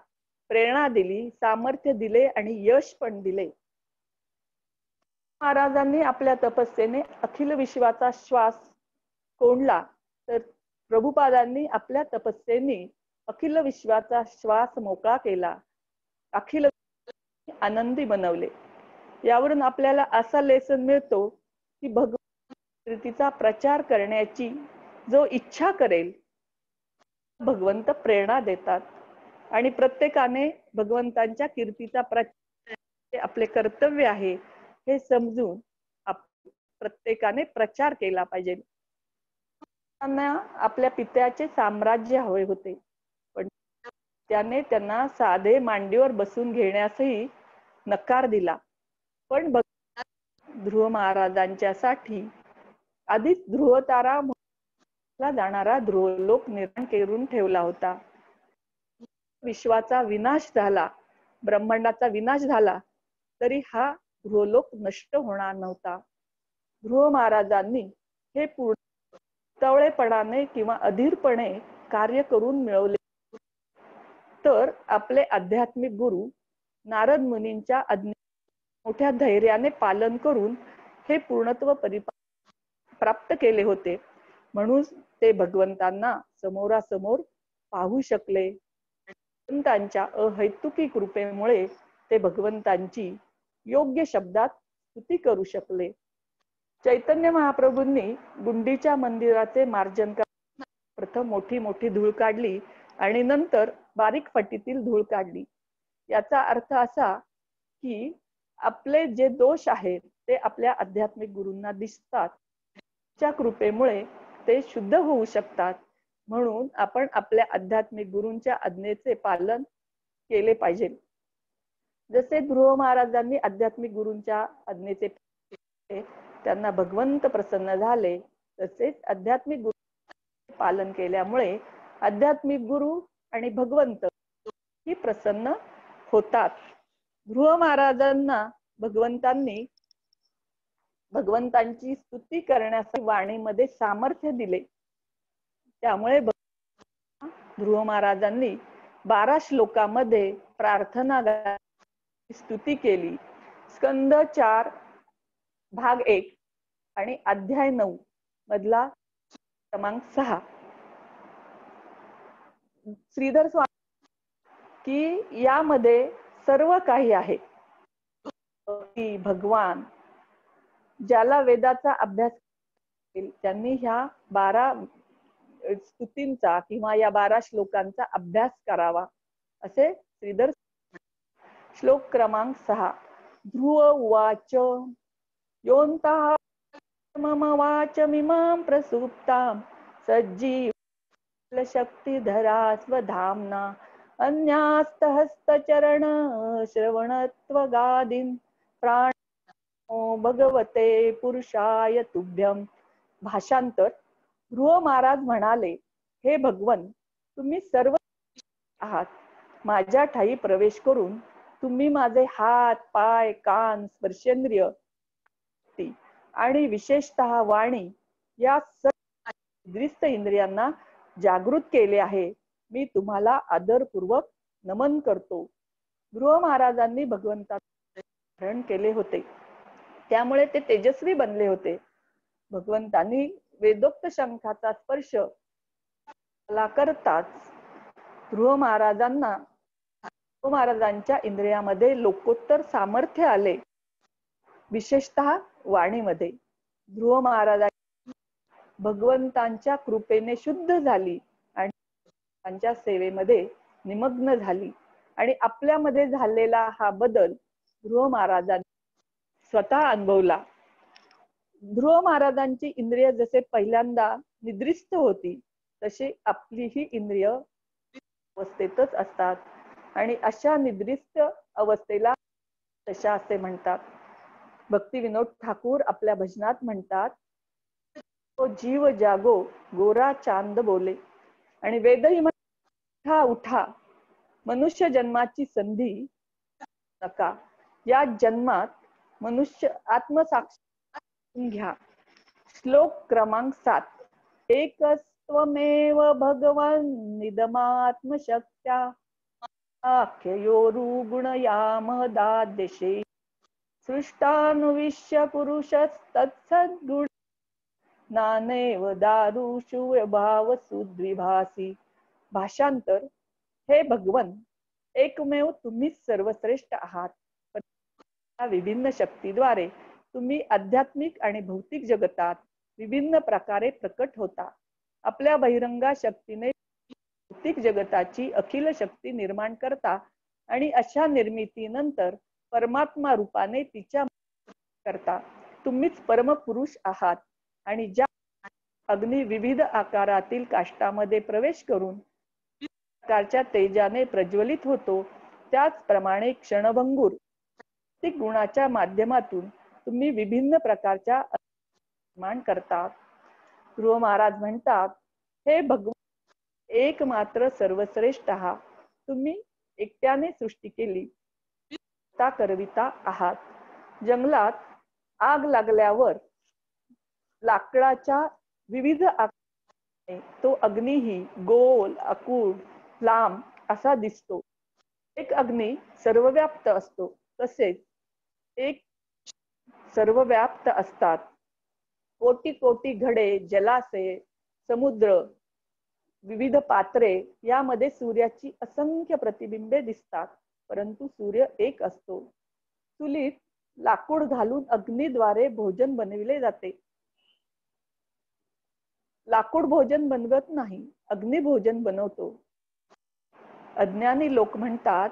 प्रेरणा दिली, सामर्थ्य दिले आणि यश पण दिले. महाराजांनी आपल्या तपस्येने अखिल विश्वाचा श्वास कोंडला तर प्रभुपादांनी आपल्या तपस्येने अखिल विश्वाचा श्वास मोकळा केला, अखिल आनंदी बनवले. यावरून आपल्याला असा लेसन मिळतो की भगवंताचा प्रचार करण्याची जो इच्छा करेल भगवंत प्रेरणा देतात आणि प्रत्येकाने भगवंतांच्या कीर्तीचा प्रचार आपले कर्तव्य आहे हे समजून प्रत्येकाने प्रचार केला पाहिजे. त्यांना आपल्या पित्याचे साम्राज्य हवे होते, पण त्याने त्यांना साधे मांडीवर बसून घेण्यासही नकार दिला. पण ध्रुव महाराजांच्या साठी आधीच ध्रुवतारा जाणारा ध्रुवलोक निर्माण करून ठेवला होता. विश्वाचा विनाश झाला, ब्रह्मांडाचा विनाश झाला तरी हा ध्रुवलोक नष्ट होणार नव्हता. ध्रुव महाराजांनी हे पूर्णपणाने किंवा अधीरपणे कार्य करून मिळवले. तर आपले आध्यात्मिक गुरु नारद मुनींच्या मोठ्या धैर्याने पालन करून हे पूर्णत्व प्राप्त केले होते. म्हणून ते भगवंतांना समोरासमोर पाहू शकले. भगवंतांच्या अहैतुकी कृपेमुळे ते भगवंतांची योग्य शब्दात स्तुती करू शकले. चैतन्य महाप्रभूंनी गुंडीच्या मंदिराचे मार्जन करताना प्रथम मोठी मोठी धूळ काढली आणि नंतर बारीक फटीतील धूळ काढली. याचा अर्थ असा की आपले जे दोष आहेत ते आपल्या आध्यात्मिक गुरूंना दिसतात, त्या कृपेमुळे ते शुद्ध होऊ शकतात. म्हणून आपण आपल्या आध्यात्मिक गुरूंच्या आज्ञेचे पालन केले पाहिजे. जसे ध्रुव महाराजांनी आध्यात्मिक गुरूंच्या आज्ञेचे त्यांना भगवंत प्रसन्न झाले, तसेच आध्यात्मिक गुरू पालन केल्यामुळे आध्यात्मिक गुरु आणि भगवंत ही प्रसन्न होतात. ध्रुव महाराजांना भगवंतांनी भगवंतांची स्तुती करण्यासाठी वाणीमध्ये सामर्थ्य दिले. त्यामुळे ध्रुव महाराजांनी 12 श्लोकामध्ये प्रार्थना स्तुती केली. स्कंद 4 भाग 1 आणि अध्याय 9 मधला क्रमांक 6. श्रीधर स्वामी की यामध्ये सर्व काही आहे. की भगवान ज्याला वेदाचा अभ्यास त्यांनी ह्या 12 स्तुतींचा किंवा या 12 श्लोकांचा अभ्यास करावा असे श्रीधर. श्लोक क्रमांक 6. ध्रुव उवाच योऽन्तः मम वाचमिमां प्रसुप्तां सज्जीव शक्तिधरा स्वधाम्ना अन्यास्तहस्तचरण श्रवणत्वगादीन् प्राणो भगवते पुरुषाय तुभ्यं. भाषांतर. ध्रुव महाराज म्हणाले, हे भगवन, तुम्ही सर्व आहात. माझ्या ठाई प्रवेश करून तुम्ही माझे हात, पाय, कान, स्पर्शेंद्रिय आणि विशेषतः वाणी या सर्व दृष्ट इंद्रियांना जागृत केले आहे. मी तुम्हाला आदरपूर्वक नमन करतो. ध्रुव महाराजांनी भगवंताचे धारण केले होते, त्यामुळे ते तेजस्वी बनले होते. भगवंतांनी वेदोक्त शंखाचा स्पर्श करताच ध्रुव महाराजांच्या इंद्रियामध्ये लोकोत्तर सामर्थ्य आले. विशेषतः वाणीमध्ये ध्रुव महाराजांची भगवंतांच्या कृपेने शुद्ध झाली आणि त्यांच्या सेवेमध्ये निमग्न झाली. आणि आपल्यामध्ये झालेला हा बदल ध्रुव महाराजांनी स्वतः अनुभवला. ध्रुव महाराजांची इंद्रिय जसे पहिल्यांदा निद्रिस्त होती, तशी आपलीही इंद्रिय अवस्थेतच असतात. आणि अशा निद्रिस्त अवस्थेला दशा असे म्हणतात. भक्ती विनोद ठाकूर आपल्या भजनात म्हणतात, तो जीव जागो गोरा चांद बोले. आणि वेदही उठा उठा, मनुष्य जन्माची संधी नका. या जन्मात मनुष्य आत्मसाक्षी घ्या. श्लोक क्रमांक 7. एकस्त्वमेव भगवन् निदमात्मशक्त्या आख्ययोरु गुणयामदाद्यशे सृष्टानुविश्य पुरुषस्तत्सद्गुण नानेव दारुषु व्यभावसु द्विभासी. भाषांतर. हे भगवन, एकमेव तुम्हीच सर्वश्रेष्ठ आहात. विभिन्न शक्तीद्वारे तुम्ही आध्यात्मिक आणि भौतिक जगतात विभिन्न प्रकारे प्रकट होता. आपल्या बहिरंगा शक्तीने भौतिक जगताची अखिल शक्ती निर्माण करता आणि अशा निर्मितीनंतर परमात्मा रूपाने तिच्या करता. तुम्हीच परमपुरुष आहात. आणि ज्या अग्नी विविध आकारातील काष्ठामध्ये प्रवेश करून प्रकारच्या तेजाने प्रज्वलित होतो, त्याचप्रमाणे क्षणभंगूर गुणाच्या माध्यमातून तुम्ही विभिन्न प्रकारच्या निर्माण करतात. ध्रुव महाराज म्हणतात, हे भगवान, एकमात्र सर्वश्रेष्ठ आहात. तुम्ही एकट्याने सृष्टी केली, करविता आहात. जंगलात आग लागल्यावर लाकडाच्या विविध आकाराने तो अग्नीही गोल, अकूड, लांब असा दिसतो. एक अग्नी सर्वव्याप्त असतो, तसेच एक सर्वव्याप्त असतात. कोटी कोटी घडे, जलाशय, समुद्र, विविध पात्रे यामध्ये सूर्याची असंख्य प्रतिबिंबे दिसतात, परंतु सूर्य एक असतो. चुलीत लाकूड घालून अग्नीद्वारे भोजन बनविले जाते. लाकूड भोजन बनवत नाही, अग्नी भोजन बनवतो. अज्ञानी लोक म्हणतात,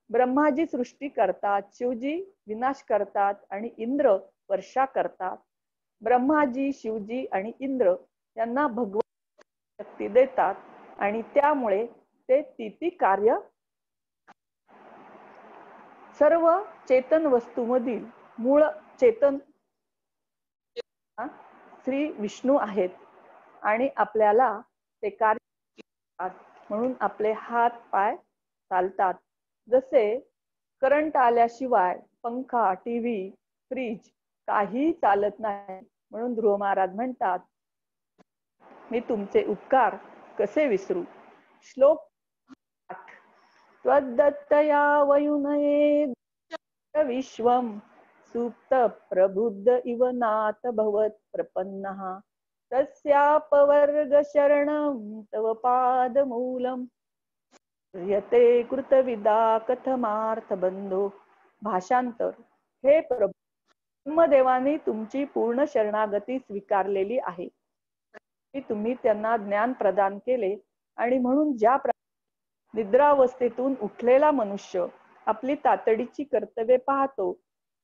ब्रह्माजी सृष्टी करतात, शिवजी विनाश करतात आणि इंद्र वर्षा करतात. ब्रह्माजी, शिवजी आणि इंद्र यांना भगवान शक्ती देतात आणि त्यामुळे ते ती कार्य. सर्व चेतन वस्तूमधील मूळ चेतन श्री विष्णू आहेत आणि आपल्याला ते कार्य म्हणून आपले हात पाय चालतात. जसे करंट आल्याशिवाय पंखा, टीव्ही, फ्रीज काही चालत नाही. म्हणून ध्रुव महाराज म्हणतात, मी तुमचे उपकार कसे विसरू. श्लोक 8. त्वद्दत्तया वयुनये विश्वम सुप्त प्रबुद्ध इव नाथ भवत् प्रपन्नः तस्यापवर्ग शरणं तव पादमूलम यते कृतविदा कथमार्थ बंधो. भाषांतर, हे प्रभू, ब्रह्मदेवानी तुमची पूर्ण शरणागती स्वीकारलेली आहे. तुम्ही त्यांना ज्ञान प्रदान केले आणि म्हणून ज्या निद्रावस्थेतून उठलेला मनुष्य आपली तातडीची कर्तव्ये पाहतो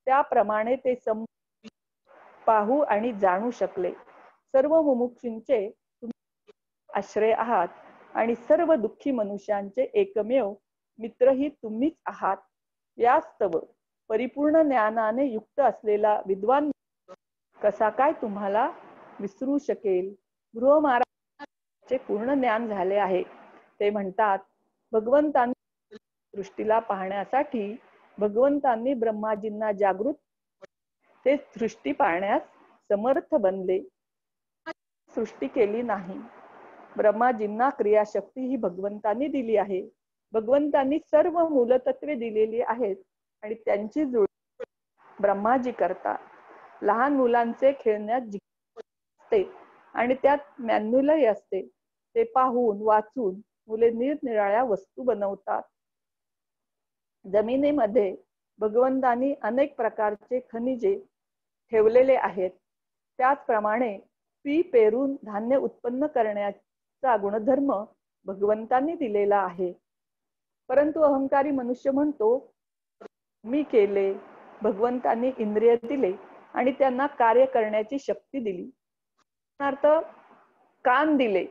त्याप्रमाणे ते पाहू आणि जाणू शकले. सर्व मुमुक्षूंचे तुम्ही आश्रय आहात आणि सर्व दुःखी मनुष्यांचे एकमेव मित्रही तुम्हीच आहात. यास्तव परिपूर्ण ज्ञानाने युक्त असलेला विद्वान कसा काय तुम्हाला विसरू शकेल. गृह महाराजचे पूर्ण ज्ञान झाले आहे. ते म्हणतात, भगवंतांनी सृष्टीला पाहण्यासाठी भगवंतांनी ब्रह्माजींना जागृत ते सृष्टी पाहण्यास समर्थ बनले. सृष्टी केली नाही. ब्रह्माजींना क्रियाशक्ती ही भगवंतांनी दिली आहे. भगवंतांनी सर्व मूलतत्वे दिलेली आहेत आणि त्यांची जुळणी ब्रह्माजी करतात. लहान मुलांचे खेळण्यात असते आणि त्यात मॅन्युअलही असते. ते पाहून वाचून मुले निरनिराळ्या वस्तू बनवतात. जमिनीमध्ये भगवंतांनी अनेक प्रकारचे खनिजे ठेवलेले आहेत. त्याचप्रमाणे पी पेरून धान्य उत्पन्न करण्याचा गुणधर्म भगवंतांनी दिलेला आहे. परंतु अहंकारी मनुष्य म्हणतो, मी केले. भगवंतांनी इंद्रिय दिले आणि त्यांना कार्य करण्याची शक्ती दिली. उदाहरणार्थ, कान दिले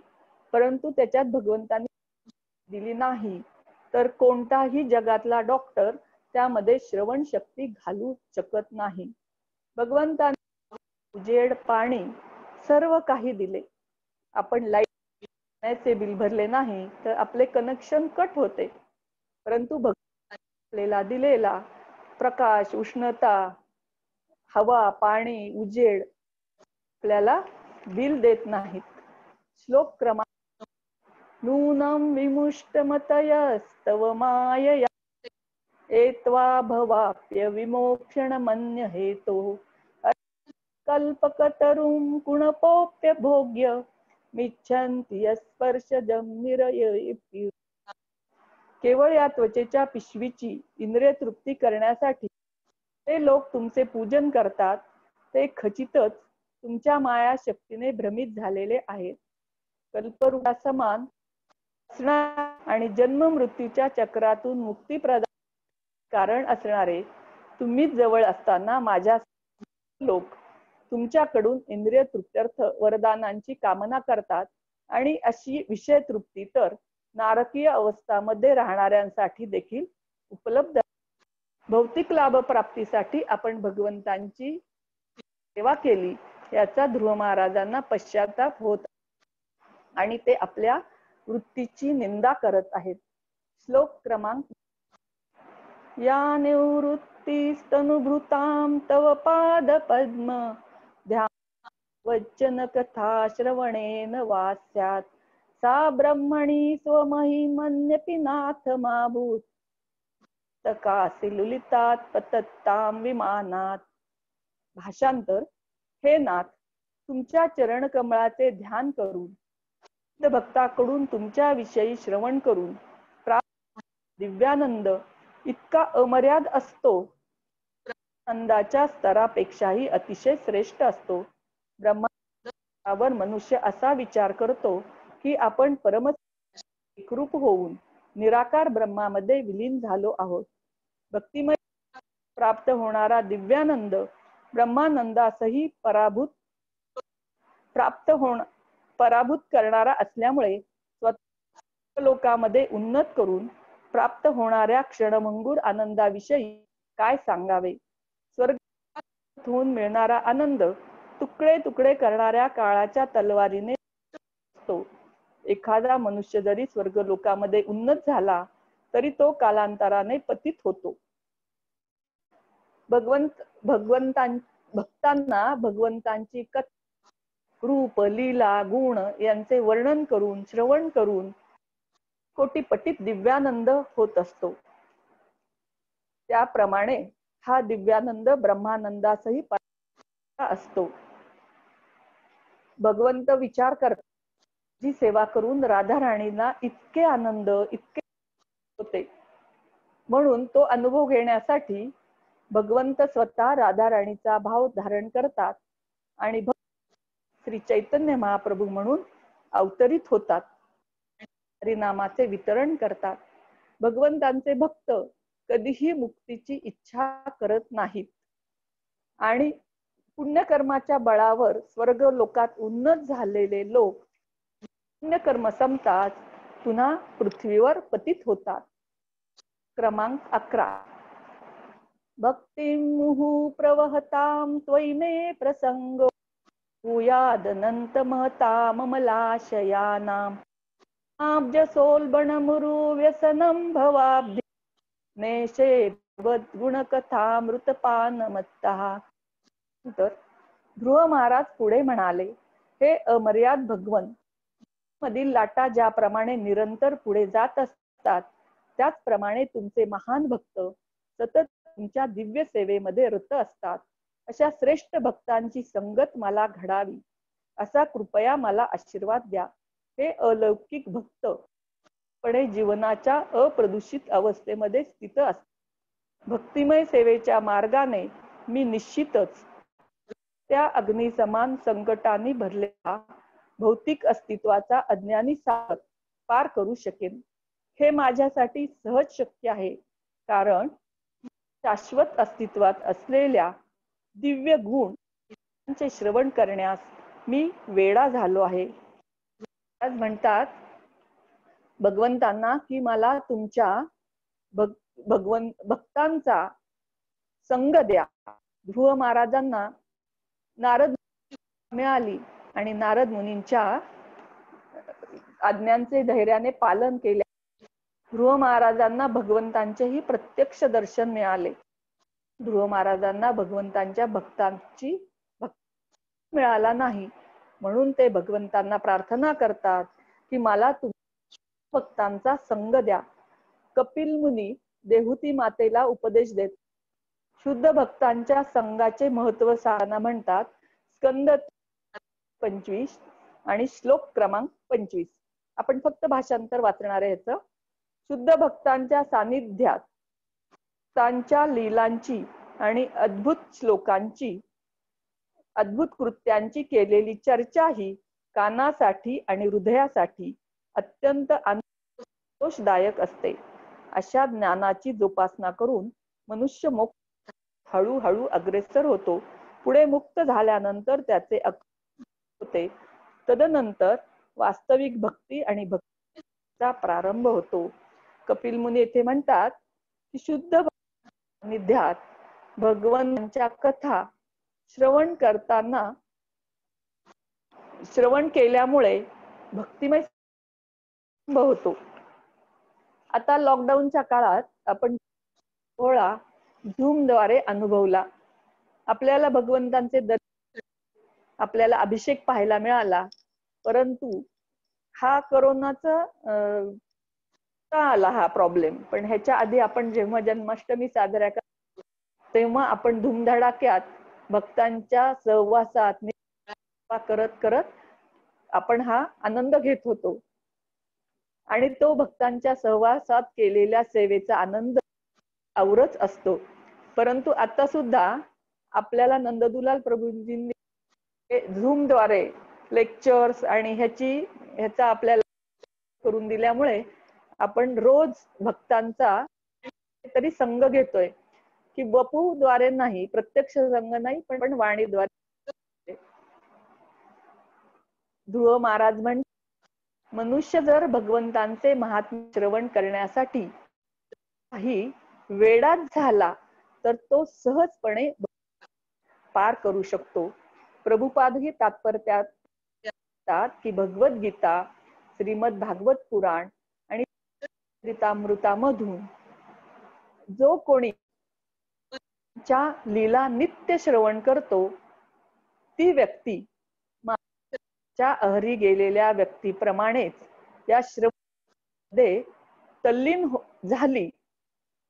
परंतु त्याच्यात भगवंतांनी दिली नाही, तर कोणताही जगातला डॉक्टर त्यामध्ये श्रवण शक्ती घालू शकत नाही. भगवंतांनी उजेड, पाणी सर्व काही दिले. आपण लाईटचे बिल भरले नाही तर आपले कनेक्शन कट होते. परंतु भगवंतांनी दिलेला प्रकाश, उष्णता, हवा, पाणी, उजेड आपल्याला बिल देत नाहीत. श्लोक क्रमांक, नूनं विमुष्टमतयस्तव मायया एत्वा भवाप्य विमोक्षण मन्य हेतो कल्पकतरुं कुणपोप्य भोग्य मिच्छन्ति स्पर्शजं निरय. केवळ या त्वचेच्या पिशवीची इंद्रिय तृप्ती करण्यासाठी ते लोक तुमचे पूजन करतात. ते खचितच तुमच्या माया शक्तीने भ्रमित झालेले आहेत. कल्पवृक्षासमान आणि जन्म मृत्यूच्या चक्रातून मुक्ती प्रदान कारण असणारे तुम्हीच जवळ असताना माझ्या लोक तुमच्याकडून इंद्रिय तृप्त्यर्थ वरदानांची कामना करतात आणि अशी विषय तृप्ती तर नारकीय अवस्थामध्ये राहणाऱ्यांसाठी देखील उपलब्ध आहे. भौतिक लाभ प्राप्तीसाठी आपण भगवंतांची सेवा केली याचा ध्रुव महाराजांना पश्चाताप होत आणि ते आपल्या वृत्तीची निंदा करत आहेत. श्लोक क्रमांक, या निवृत्तीस्तनुभृतां तव पाद पद्म ध्यान वचन कथा श्रवणेन वास्यात् सा ब्रह्मणी स्वमहिमन्यपि नाथ माभूत तकासी लुलितात पतत्ताम विमानात. भाषांतर, हे नाथ, तुमच्या चरण कमळाचे ध्यान करून भक्ताकडून तुमच्या विषयी श्रवण करून प्राप्त दिव्यानंद इतका अमर्याद असतो, आनंदाच्या स्तरापेक्षाही अतिशय श्रेष्ठ असतो. ब्रह्मावर मनुष्य असा विचार करतो की आपण परम एकरूप होऊन निराकार ब्रह्मामध्ये विलीन झालो आहोत. भक्तिमय प्राप्त होणारा दिव्यानंद ब्रह्मानंदासही पराभूत करणारा असल्यामुळे स्वतः लोकांमध्ये उन्नत करून प्राप्त होणाऱ्या क्षणभंगुर आनंदाविषयी काय सांगावे. स्वर्गात होऊन मिळणारा आनंद तुकडे तुकडे करणाऱ्या काळाच्या तलवारीने असतो. एखादा मनुष्य जरी स्वर्ग लोकांमध्ये उन्नत झाला तरी तो कालांतराने पतित होतो. भक्तांना भगवंतांची रूप, लीला, गुण यांचे वर्णन करून, श्रवण करून कोटीपटीत दिव्यानंद होत असतो. त्याप्रमाणे हा दिव्यानंद ब्रह्मानंदासही असतो. भगवंत विचार करतात, जी सेवा करून राधा राणींना इतके आनंद, इतके होते, म्हणून तो अनुभव घेण्यासाठी भगवंत स्वतः राधा राणीचा भाव धारण करतात आणि श्री चैतन्य महाप्रभू म्हणून अवतरित होतात, हरिनामाचे वितरण करतात. भगवंतांचे भक्त कधीही मुक्तीची इच्छा करत नाहीत आणि पुण्यकर्माच्या बळावर स्वर्ग लोकात उन्नत झालेले लोक पुण्यकर्म संपताच पुन्हा पृथ्वीवर पतित होतात. क्रमांक 11. भक्तिं मुहु प्रवहतां त्वयि मे प्रसंगो भूयादनंत महता ममलाशयानां आब्जसोल्बणमुरु व्यसनं भवाब्धि नेशे गुणकथामृतपानमत्तः. तर ध्रुव महाराज पुढे म्हणाले, हे अमर्याद भगवंत, मधील लाटा ज्याप्रमाणे निरंतर पुढे जात असतात, त्याचप्रमाणे तुमचे महान भक्त सतत तुमच्या दिव्य सेवेमध्ये रत असतात. अशा श्रेष्ठ भक्तांची संगत मला घडावी, असा कृपया मला आशीर्वाद द्या. हे अलौकिक भक्त पणे जीवनाच्या अप्रदूषित अवस्थेमध्ये स्थित असतात. भक्तिमय सेवेच्या मार्गाने मी निश्चितच त्या अग्नी समान संकटांनी भरलेला भौतिक अस्तित्वाचा अज्ञानी सागर पार करू शकेन. हे माझ्यासाठी सहज शक्य आहे, कारण शाश्वत अस्तित्वात असलेल्या दिव्य गुण यांचे श्रवण करण्यास मी वेडा झालो आहे. आज म्हणतात भगवंतांना की मला तुमच्या भक्तांचा संग द्या. ध्रुव महाराजांना नारद मिळाली आणि नारद मुनींच्या आज्ञांचे धैर्याने पालन केले. ध्रुव महाराजांना भगवंतांचेही प्रत्यक्ष दर्शन मिळाले. ध्रुव महाराजांना भगवंतांच्या भक्तांची मिळाला नाही, म्हणून ते भगवंतांना प्रार्थना करतात की मला तुमच्या भक्तांचा संग द्या. कपिल मुनी देहुती मातेला उपदेश देत शुद्ध भक्तांच्या संघाचे महत्व सांगताना म्हणतात, स्कंद 25 आणि श्लोक क्रमांक 25. आपण फक्त भाषांतर वाचणार आहे याचं. शुद्ध भक्तांच्या सानिध्यात त्यांच्या लीलांची आणि अद्भुत श्लोकांची, अद्भुत कृत्यांची केलेली चर्चा ही कानासाठी आणि हृदयासाठी अत्यंत संतोषदायक असते. अशा ज्ञानाची जोपासना करून मनुष्य मोक्ष हळूहळू अग्रेसर होतो. पुढे मुक्त झाल्यानंतर त्याचे होते. तदनंतर वास्तविक भक्ती आणि भक्तीचा प्रारंभ होतो. कपिल मुनी येथे म्हणतात की शुद्ध सानिध्यात भगवंतांच्या कथा श्रवण केल्यामुळे भक्तिमय होतो. आता लॉकडाऊनच्या काळात आपण सोहळा झूमद्वारे अनुभवला. आपल्याला भगवंतांचे दर्शन, आपल्याला अभिषेक पाहायला मिळाला. परंतु हा कोरोनाचा आला हा प्रॉब्लेम. पण ह्याच्या आधी आपण जेव्हा जन्माष्टमी साजऱ्या करतो तेव्हा आपण धूमधडाक्यात भक्तांच्या सहवासात करत करत आपण हा आनंद घेत होतो आणि तो भक्तांच्या सहवासात केलेल्या सेवेचा आनंद औरच असतो. परंतु आता सुद्धा आपल्याला नंददुलाल प्रभूंजींनी झूमद्वारे लेक्चर्स आणि ह्याचा आपल्याला करून दिल्यामुळे आपण रोज भक्तांचा तरी संग घेतोय, की वपूद्वारे नाही, प्रत्यक्ष संग नाही, पण वाणीद्वारे. ध्रुव महाराज म्हणतात, मनुष्य जर भगवंतांचे महात्म्य श्रवण करण्यासाठी काही वेडाच झाला तर तो सहजपणे पार करू शकतो. प्रभुपादही तात्पर्यात की भगवद्गीता, श्रीमद भागवत पुराण आणि गीतामृतामधून जो कोणी च्या लीला नित्य श्रवण करतो ती व्यक्ती च्या अहरी गेलेल्या व्यक्तीप्रमाणेच या श्रवणामध्ये तल्लीन झाली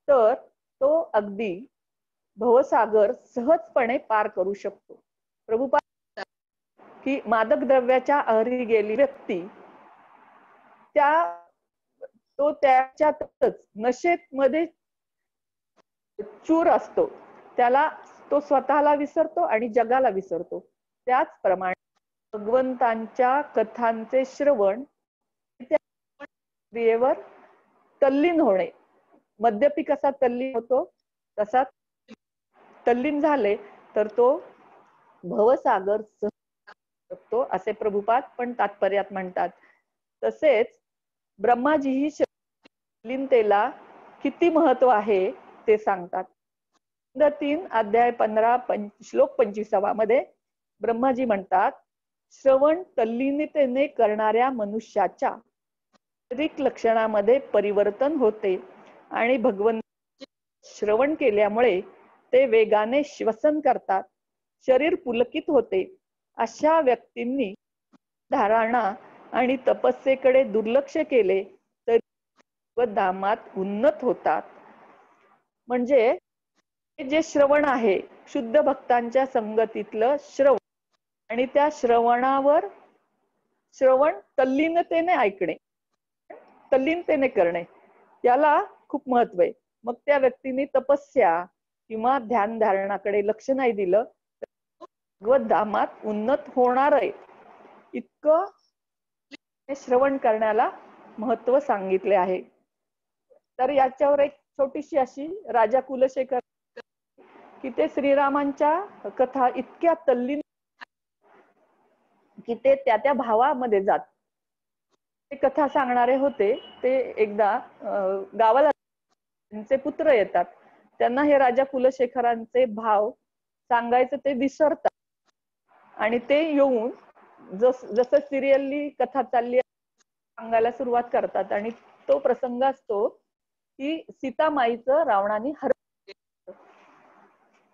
तर तो अगदी भवसागर सहजपणे पार करू शकतो. प्रभुपाद की मादक द्रव्याच्या अहरी गेली व्यक्ती तो त्याच्यातच नशेमध्ये चूर असतो. त्याला तो स्वतःला विसरतो आणि जगाला विसरतो. त्याचप्रमाणे भगवंतांच्या कथांचे श्रवण क्रियेवर तल्लीन होणे. मद्यपी कसा तल्लीन होतो तसा तल्लीन झाले तर तो भवसागर शकतो असे प्रभुपाद पण तात्पर्यात म्हणतात. तसेच ब्रह्माजी ही तल्लीनतेला किती महत्व आहे ते सांगतात. 3 अध्याय 15 श्लोक 25 मध्ये ब्रह्माजी म्हणतात, श्रवण तल्लीनतेने करणाऱ्या मनुष्याच्या शारीरिक लक्षणामध्ये परिवर्तन होते आणि भगवंत श्रवण केल्यामुळे ते वेगाने श्वसन करतात, शरीर पुलकित होते. अशा व्यक्तींनी धारणा आणि तपस्येकडे दुर्लक्ष केले तर धामात उन्नत होतात. म्हणजे जे श्रवण आहे शुद्ध भक्तांच्या संगतीतलं श्रवण आणि त्या श्रवणावर श्रवण तल्लीनतेने ऐकणे, तल्लीनतेने करणे याला खूप महत्व आहे. मग त्या व्यक्तीने तपस्या किंवा ध्यान धारणाकडे लक्ष नाही दिलं तर भगवत धामात उन्नत होणार आहे. इतकं श्रवण करण्याला महत्व सांगितले आहे. तर याच्यावर एक छोटीशी अशी राजा कुलशेखर की ते श्रीरामांच्या कथा इतक्या तल्लीन की ते त्या भावामध्ये जात. ते कथा सांगणारे होते ते एकदा गावाला त्यांचे पुत्र येतात. त्यांना हे राजा कुलशेखरांचे भाव सांगायचं ते विसरतात आणि ते येऊन जसं सिरियलली कथा चालली सांगायला सुरुवात करतात. आणि तो प्रसंग असतो की सीतामाईचं रावणाने हरण.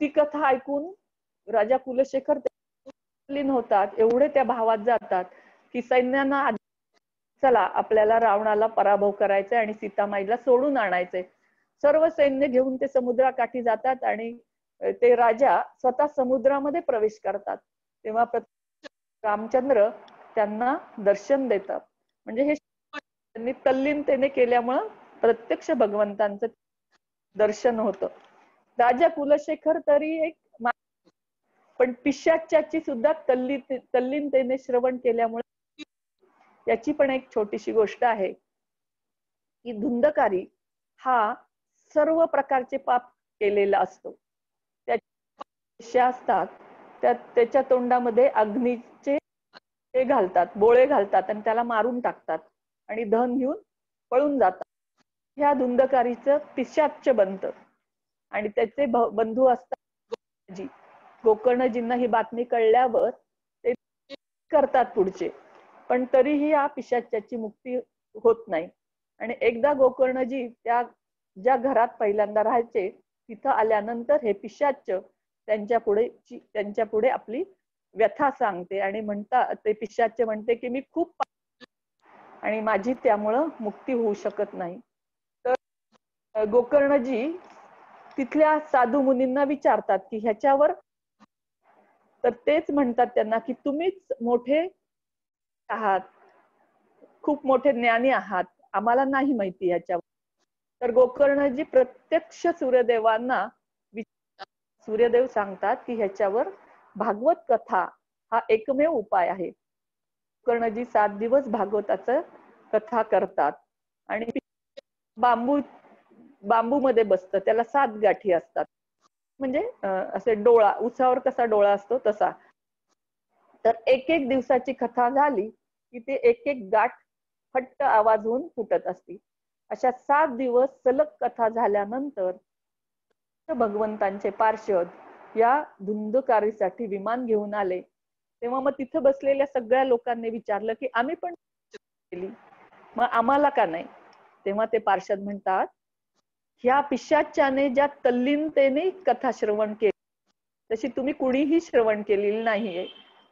ती कथा ऐकून राजा कुलशेखर तल्लीन होतात, एवढे त्या भावात जातात की सैन्यांना चला आपल्याला रावणाला पराभव करायचा आणि सीतामाईला सोडून आणायचे. सर्व सैन्य घेऊन ते समुद्राकाठी जातात आणि ते राजा स्वतः समुद्रामध्ये प्रवेश करतात. तेव्हा रामचंद्र त्यांना दर्शन देतात. म्हणजे हे त्यांनी तल्लीनतेने केल्यामुळं प्रत्यक्ष भगवंतांचं दर्शन होतं. राजा कुलशेखर तरी एक पण पिशाच्याची सुद्धा तल्लीनतेने श्रवण केल्यामुळे याची पण एक छोटीशी गोष्ट आहे की धुंदकारी हा सर्व प्रकारचे पाप केलेला असतो. त्याच्या असतात त्याच्या तोंडामध्ये अग्नीचे ते घालतात, बोळे घालतात आणि त्याला मारून टाकतात आणि धन घेऊन पळून जातात. ह्या धुंदकारीचं पिशाच्च बनतं आणि त्याचे बंधू असतात गोकर्णजींना ही बातमी कळल्यावर ते करतात पुढचे, पण तरीही या पिशाच्याची मुक्ती होत नाही. आणि एकदा गोकर्णजी त्या ज्या घरात पहिल्यांदा राहायचे तिथं आल्यानंतर हे पिशाच्च त्यांच्या पुढे आपली व्यथा सांगते आणि ते पिशाच्च म्हणते की मी खूप आणि माझी त्यामुळं मुक्ती होऊ शकत नाही. तर गोकर्णजी तिथल्या साधू मुनींना विचारतात की ह्याच्यावर, तर तेच म्हणतात त्यांना की तुम्हीच मोठे आहात, खूप मोठे ज्ञानी आहात, आम्हाला नाही माहिती ह्याच्यावर. तर गोकर्णजी प्रत्यक्ष सूर्यदेवांना सूर्यदेव सांगतात की ह्याच्यावर भागवत कथा हा एकमेव उपाय आहे. गोकर्णजी 7 दिवस भागवताचं कथा करतात आणि बांबू मध्ये बसतं, त्याला 7 गाठी असतात. म्हणजे असे डोळा, उसावर कसा डोळा असतो तसा. तर एक दिवसाची कथा झाली की ते एक गाठ फट्ट आवाज होऊन फुटत असती. अशा 7 दिवस सलग कथा झाल्यानंतर भगवंतांचे पार्षद या धुंदकारीसाठी विमान घेऊन आले. तेव्हा मग तिथं बसलेल्या सगळ्या लोकांनी विचारलं की आम्ही पण केली, मग आम्हाला का नाही? तेव्हा ते पार्षद म्हणतात ह्या पिशाच्याने ज्या तल्लीनतेने कथा श्रवण केली तशी तुम्ही कुणीही श्रवण केलेली नाहीये,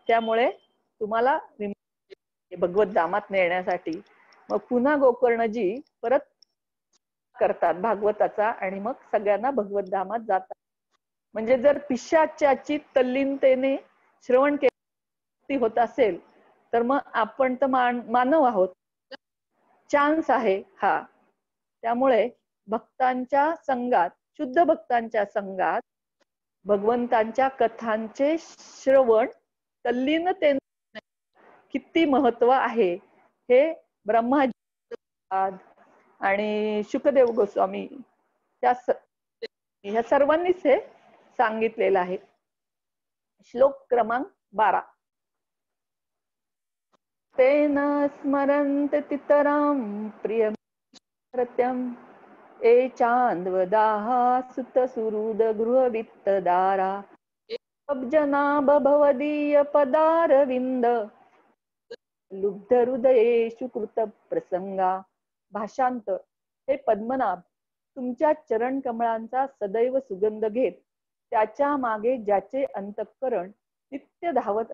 त्यामुळे तुम्हाला भगवत धामात नेण्यासाठी मग पुन्हा गोकर्णजी परत करतात भागवताचा आणि मग सगळ्यांना भगवत धामात जातात. म्हणजे जर पिशाच्याची तल्लीनतेने श्रवण केली होत असेल तर मग आपण तर मानव आहोत, चान्स आहे हा. त्यामुळे भक्तांच्या संघात, शुद्ध भक्तांच्या संघात भगवंतांच्या कथांचे श्रवण तल्लीनतेने किती महत्व आहे हे ब्रह्माजी आणि शुकदेव गोस्वामी ह्या सर्वांनीच हे सांगितलेलं आहे. श्लोक क्रमांक 12. तेन स्मरन्त तितरां प्रियं ए चांद्वदाः सुत सुहृद गृहवित्तदारा अब्जना भवदीय पदारविंद लुब्ध हृदयेषु कृत प्रसंगा. भाषांत. हे पद्मनाभ, तुमच्या चरण कमळांचा सदैव सुगंध घेत त्याच्या मागे ज्याचे अंतःकरण नित्य धावत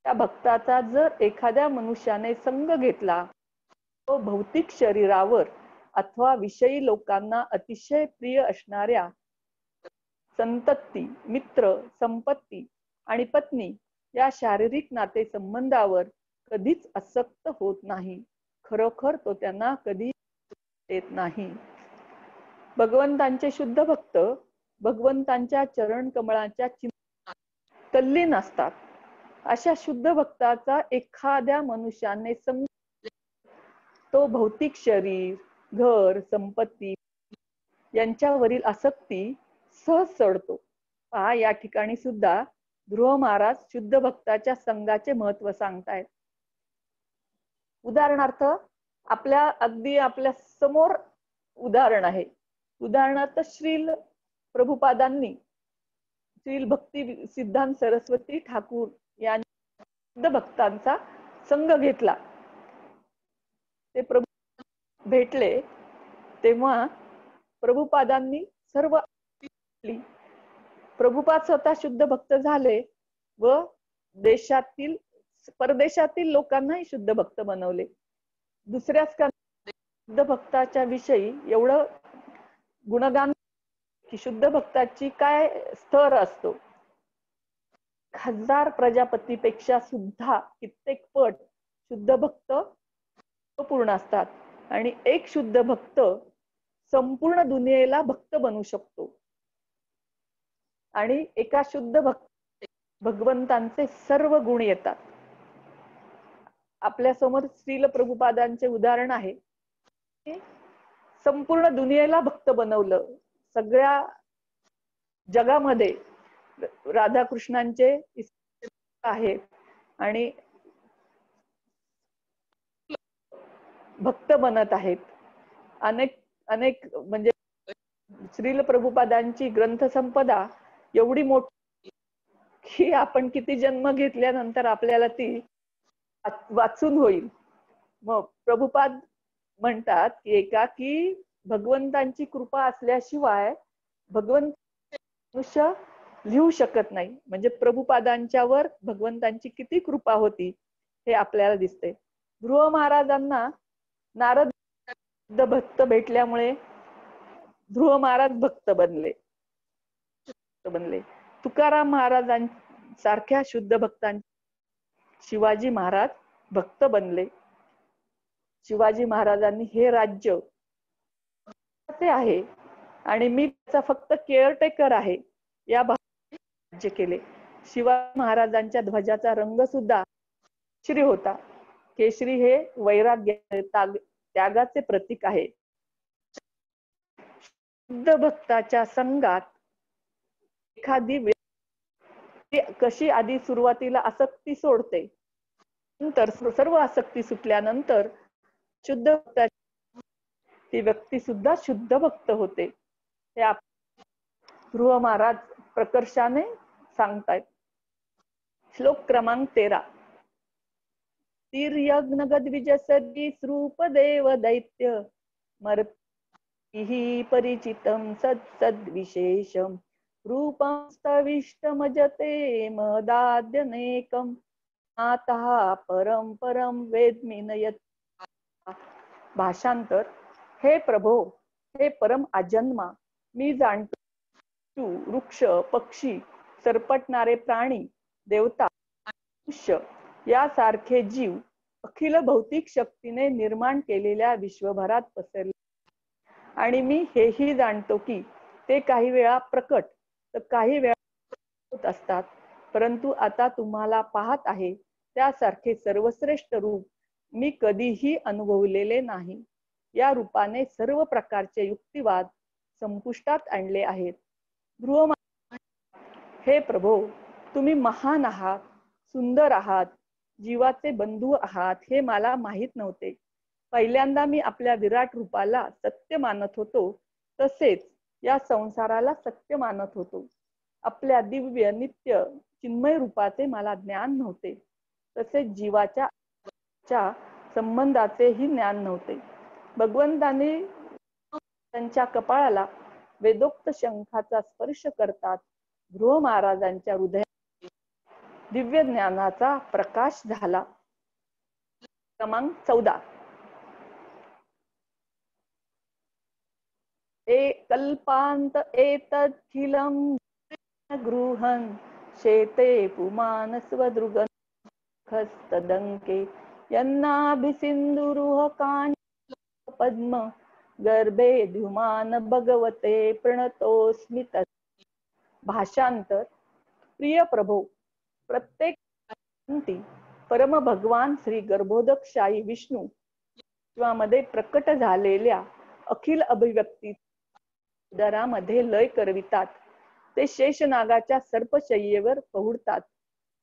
त्या भक्ताचा जर एखाद्या मनुष्याने संग घेतला, तो भौतिक शरीरावर अथवा विषयी लोकांना अतिशय प्रिय असणाऱ्या संतती, मित्र, संपत्ती आणि पत्नी या शारीरिक नाते संबंधावर कधीच आसक्त होत नाही. खरोखर तो त्यांना कधी येत नाही. भगवंतांचे शुद्ध भक्त भगवंतांच्या चरण कमळाच्या चिंतनात तल्लीन असतात. अशा शुद्ध भक्ताचा एखाद्या मनुष्याने संग, तो भौतिक शरीर, घर, संपत्ती यांच्यावरील आसक्ती सहज सोडतो. पहा, या ठिकाणी सुद्धा ध्रुव महाराज शुद्ध भक्ताच्या संघाचे महत्व सांगतायत. उदाहरणार्थ अगदी आपल्या समोर उदाहरण आहे. उदाहरणार्थ श्रील प्रभुपादांनी, श्रील भक्ती सिद्धांत सरस्वती ठाकूर यांनी शुद्ध भक्तांचा संघ घेतला. ते प्रभू भेटले तेव्हा प्रभुपादांनी सर्व प्रभुपाद स्वतः शुद्ध भक्त झाले व देशातील परदेशातील लोकांनाही शुद्ध भक्त बनवले. दुसऱ्याच शुद्ध भक्ताच्या विषयी एवढं गुणगान की शुद्ध भक्ताची काय स्तर असतो. 1000 प्रजापतीपेक्षा सुद्धा कित्येक पट शुद्ध भक्त पूर्ण असतात आणि एक शुद्ध भक्त संपूर्ण दुनियेला भक्त बनवू शकतो. आणि एका शुद्ध भक्त भगवंतांचे सर्व गुण येतात. आपल्या समोर श्रील प्रभुपादांचे उदाहरण आहे. संपूर्ण दुनियेला भक्त बनवलं. सगळ्या जगामध्ये राधाकृष्णांचे आहेत आणि भक्त बनत आहेत. अनेक म्हणजे श्रील प्रभुपादांची ग्रंथ संपदा एवढी मोठी की आपण किती जन्म घेतल्यानंतर आपल्याला ती वाचून होईल. मग प्रभुपाद म्हणतात की भगवंतांची कृपा असल्याशिवाय भगवंत मनुष्य लिहू शकत नाही. म्हणजे प्रभुपादांच्यावर भगवंतांची किती कृपा होती हे आपल्याला दिसते. ध्रुव महाराजांना नारद भक्त भेटल्यामुळे ध्रुव महाराज भक्त बनले. तुकाराम महाराजांसारख्या शुद्ध भक्तांचे शिवाजी महाराज भक्त बनले. शिवाजी महाराजांनी हे राज्य आहे आणि मी त्याचा फक्त केअरटेकर आहे या भावनेने राज्य केले. शिवाजी महाराजांच्या ध्वजाचा रंग सुद्धा केशरी होता. केशरी हे वैराग्य, त्यागाचे प्रतीक आहे. शुद्ध भक्ताच्या संघात एखादी व्यक्ती कशी आधी सुरुवातीला आसक्ती सोडते, नंतर सर्व आसक्ती सुटल्यानंतर शुद्ध भक्ता ती व्यक्ती सुद्धा शुद्ध भक्त होते. हे ध्रुव महाराज प्रकर्षाने सांगतायत. श्लोक क्रमांक 13. तिर्यग्न गद्विजसदी स्वरूप देव दैत्य हि परिचितं सद्विशेषं रूपं स्तविष्टमजते मदाद्यनेकं नातः परं परं वेद्मि न यत्. भाषांतर. हे प्रभो, हे परम अजन्मा, मी जाणतो वृक्ष, पक्षी, सरपटणारे प्राणी, देवता, मनुष्य यासारखे जीव अखिल भौतिक शक्तीने निर्माण केलेल्या विश्वभरात पसरले, आणि मी हेही जाणतो की ते काही वेळा प्रकट तर काही वेळा होत असतात, परंतु आता तुम्हाला पाहत आहे त्यासारखे सर्वश्रेष्ठ रूप मी कधीही अनुभवलेले नाही. या रूपाने सर्व प्रकारचे युक्तिवाद संपुष्टात आणले आहेत. ध्रुव. हे प्रभो, तुम्ही महान आहात, सुंदर आहात, जीवाचे बंधू आहात हे मला माहित नव्हते. पहिल्यांदा मी आपल्या विराट रूपाला सत्य मानत होतो, तसेच या संसाराला सत्य मानत होतो. आपल्या दिव्य नित्य चिन्मय रूपाचे मला ज्ञान नव्हते, तसेच जीवाच्या संबंधाचेही ज्ञान नव्हते. भगवंताने त्यांच्या कपाळाला वेदोक्त शंखाचा स्पर्श करतात ध्रुव महाराजांच्या हृदयात दिव्य ज्ञानाचा प्रकाश झाला. क्रमांक 14. कल्पांत एतदखिलं गृहन् शेते पुमान स्वदृगन् खस्तदंके यन्नाभिसिन्धुरुह कानि पद्म गर्भे द्युमान भगवते प्रणतोस्मि तत्. भाषांतर. प्रिय प्रभो, प्रत्येक परम भगवान श्री गर्भोदकशाही विष्णू विश्वामध्ये प्रकट झालेल्या अखिल अभिव्यक्ती उदरामध्ये लय करवितात. ते शेषनागाच्या सर्पशय्येवर पहुडतात.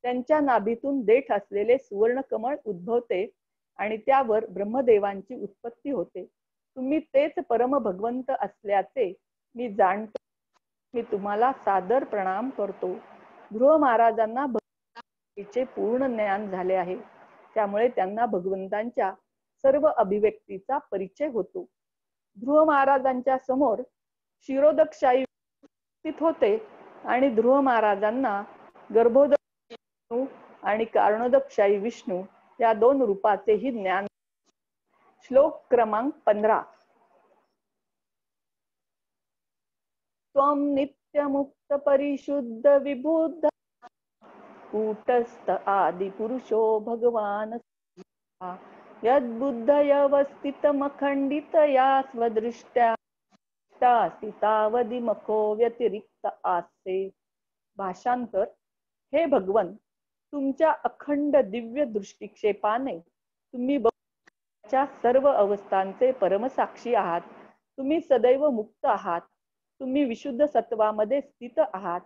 त्यांच्या नाभीतून देठ असलेले सुवर्ण कमळ उद्भवते आणि त्यावर ब्रह्मदेवांची उत्पत्ती होते. तुम्ही तेच परम भगवंत असल्याचे मी जाणतो. मी तुम्हाला सादर प्रणाम करतो. ध्रुव महाराजांना भगवंताचे पूर्ण ज्ञान झाले आहे, त्यामुळे त्यांना भगवंतांच्या सर्व अभिव्यक्तीचा परिचय होतो. ध्रुव महाराजांच्या समोर क्षीरोदकशाही उपस्थित होते आणि ध्रुव महाराजांना गर्भोदक विष्णू आणि कारणोदकशाही विष्णू या दोन रूपाचेही ज्ञान. श्लोक क्रमांक 15. त्वं नित्यमुक्त परिशुद्ध विबुद्ध कूटस्थ आदि पुरुषो भगवान यद्बुद्धयवस्थितमखंडितया स्वदृष्ट्या स्थितावधिमखो व्यतिरिक्त आस्ते. भाषांतर. हे भगवन, तुमच्या अखंड दिव्य दृष्टिक्षेपाने तुम्ही भगवंताच्या सर्व अवस्थांचे परमसाक्षी आहात. तुम्ही सदैव मुक्त आहात. तुम्ही विशुद्ध सत्वामध्ये स्थित आहात.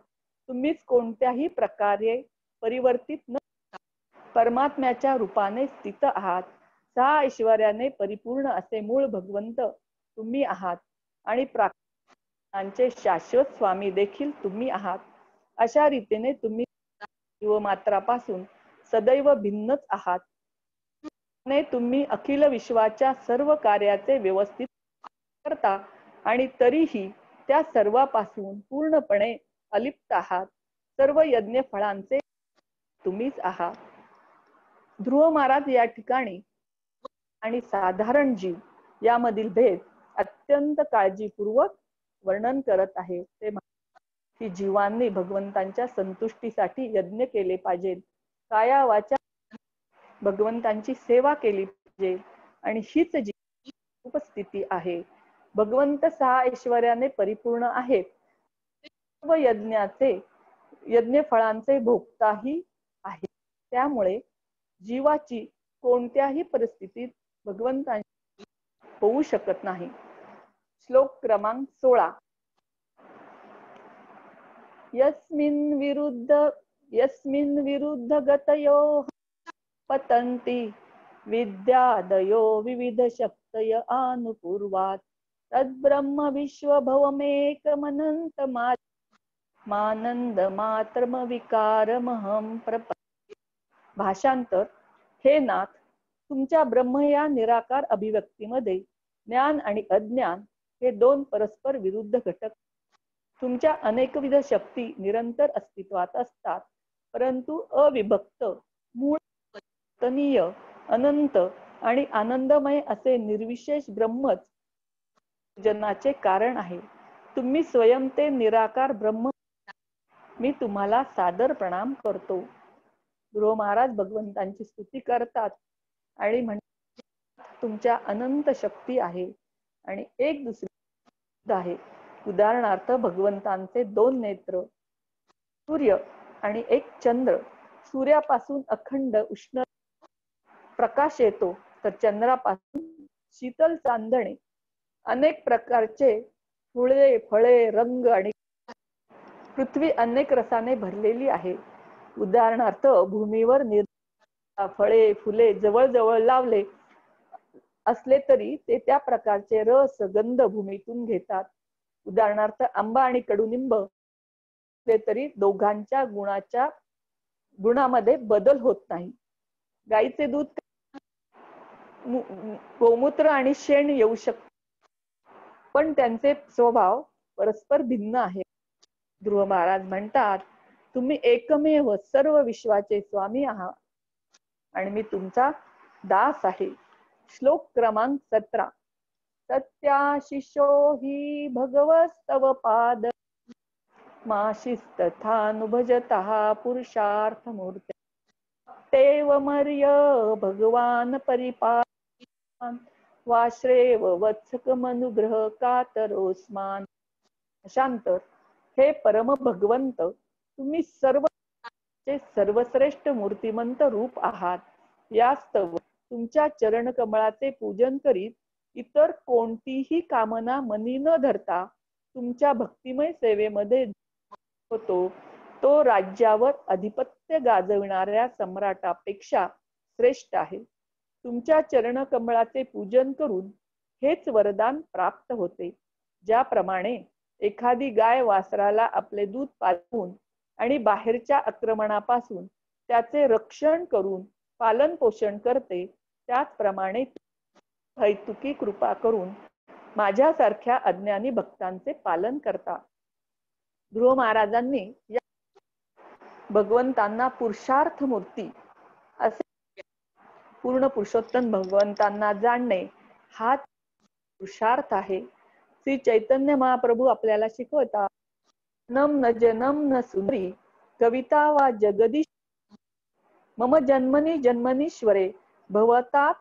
तुम्हीच कोणत्याही प्रकारे परिवर्तित न परमात्म्याच्या रूपाने स्थित आहात. 6 ऐश्वर्याने परिपूर्ण असे मूळ भगवंत तुम्ही आहात आणि प्राणांचे शाश्वत स्वामी देखील तुम्ही आहात. अशा रीतीने तुम्ही जीवमात्रापासून सदैव भिन्नच आहात. तुम्ही अखिल विश्वाच्या सर्व कार्याचे व्यवस्थित करता आणि तरीही त्या सर्वापासून पूर्णपणे अलिप्त आहात. सर्व यज्ञ फळांचे तुम्हीच आहात. ध्रुव महाराज या ठिकाणी आणि साधारण जीव यामधील भेद अत्यंत काळजीपूर्वक वर्णन करत आहे. ते की जीवांनी भगवंतांच्या संतुष्टीसाठी यज्ञ केले पाहिजे, काया वाचा भगवंतांची सेवा केली पाहिजे, आणि हीच जी उपस्थिती आहे. भगवंत 6 ऐश्वर्याने परिपूर्ण आहेत. सर्व यज्ञ फळांचे भोक्ताही आहे. त्यामुळे जीवाची कोणत्याही परिस्थितीत भगवंतांची होऊ शकत नाही. श्लोक क्रमांक 16. यस्मिन् विरुद्ध गतयो पतन्ति विद्यादयो विविध शक्तय अनुपूर्वात् तद्ब्रह्म विश्वभवमेकमनन्त मानंद मात्रम विकारमहं प्रपद्ये. भाषांतर. हे नाथ, तुमच्या ब्रह्म या निराकार अभिव्यक्तीमध्ये ज्ञान आणि अज्ञान हे दोन परस्पर विरुद्ध घटक. तुमच्या अनेकविध शक्ती निरंतर अस्तित्वात असतात, परंतु अविभक्त, मूळ, तनीय, अनंत आणि आनंदमय असे निर्विशेष ब्रह्मच जनाचे कारण आहे. तुम्ही स्वयं ते निराकार ब्रह्म. मी तुम्हाला सादर प्रणाम करतो. ध्रुव महाराज भगवंतांची स्तुती करतात आणि म्हणतात, तुमच्या अनंत शक्ती आहे आणि एक दुसरी आहे. उदाहरणार्थ भगवंतांचे दोन नेत्र, सूर्य आणि एक चंद्र. सूर्यापासून अखंड उष्ण प्रकाश येतो, तर चंद्रापासून शीतल चांदणे. अनेक प्रकारचे फुले, फळे, रंग आणि पृथ्वी अनेक रसाने भरलेली आहे. उदाहरणार्थ भूमीवर फळे, फुले जवळजवळ लावले असले तरी ते त्या प्रकारचे रस, गंध भूमीतून घेतात. उदाहरणार्थ आंबा आणि कडुनिंब तरी दोघांच्या गुणामध्ये बदल होत नाही. गाईचे दूध, गोमूत्र आणि शेण येऊ शकते, पण त्यांचे स्वभाव परस्पर भिन्न आहे. ध्रुव महाराज म्हणतात, तुम्ही एकमेव सर्व विश्वाचे स्वामी आहात आणि मी तुमचा दास आहे. श्लोक क्रमांक 17. सत्याशिषो हि भगवस्तव पाद माशिस्तथानुभजतः पुरुषार्थ मूर्ते तेव मर्य भगवान परिपालन वाश्रेव वत्सकमनुग्रह कातरोस्मान. शांतर, हे परम भगवंत, तुम्ही सर्वश्रेष्ठ मूर्तिमंत रूप आहात. यास्तव तुमच्या चरण कमळाचे पूजन करीत इतर कोणतीही कामना मनी न धरता तुमच्या भक्तिमय सेवेमध्ये होतो. तो राज्यावर अधिपत्य गाजविणाऱ्या सम्राटापेक्षा श्रेष्ठ आहे. तुमच्या चरण कमळाचे पूजन करून हेच वरदान प्राप्त होते. ज्याप्रमाणे एखादी गाय वासराला आपले दूध पाजवून आणि बाहेरच्या आक्रमणापासून त्याचे रक्षण करून पालन पोषण करते, त्याचप्रमाणे हैतुकी कृपा करून माझ्यासारख्या अज्ञानी भक्तांचे पालन करता. ध्रुव महाराजांनी या भगवंतांना पुरुषार्थ मूर्ती असे, पूर्ण पुरुषोत्तम भगवंतांना जाणणे हा पुरुषार्थ आहे. श्री चैतन्य महाप्रभू आपल्याला शिकवतात, नम न जनम न सुंदरी कविता वा जगदीश मम जन्मनी जन्मनीश्वरे भवता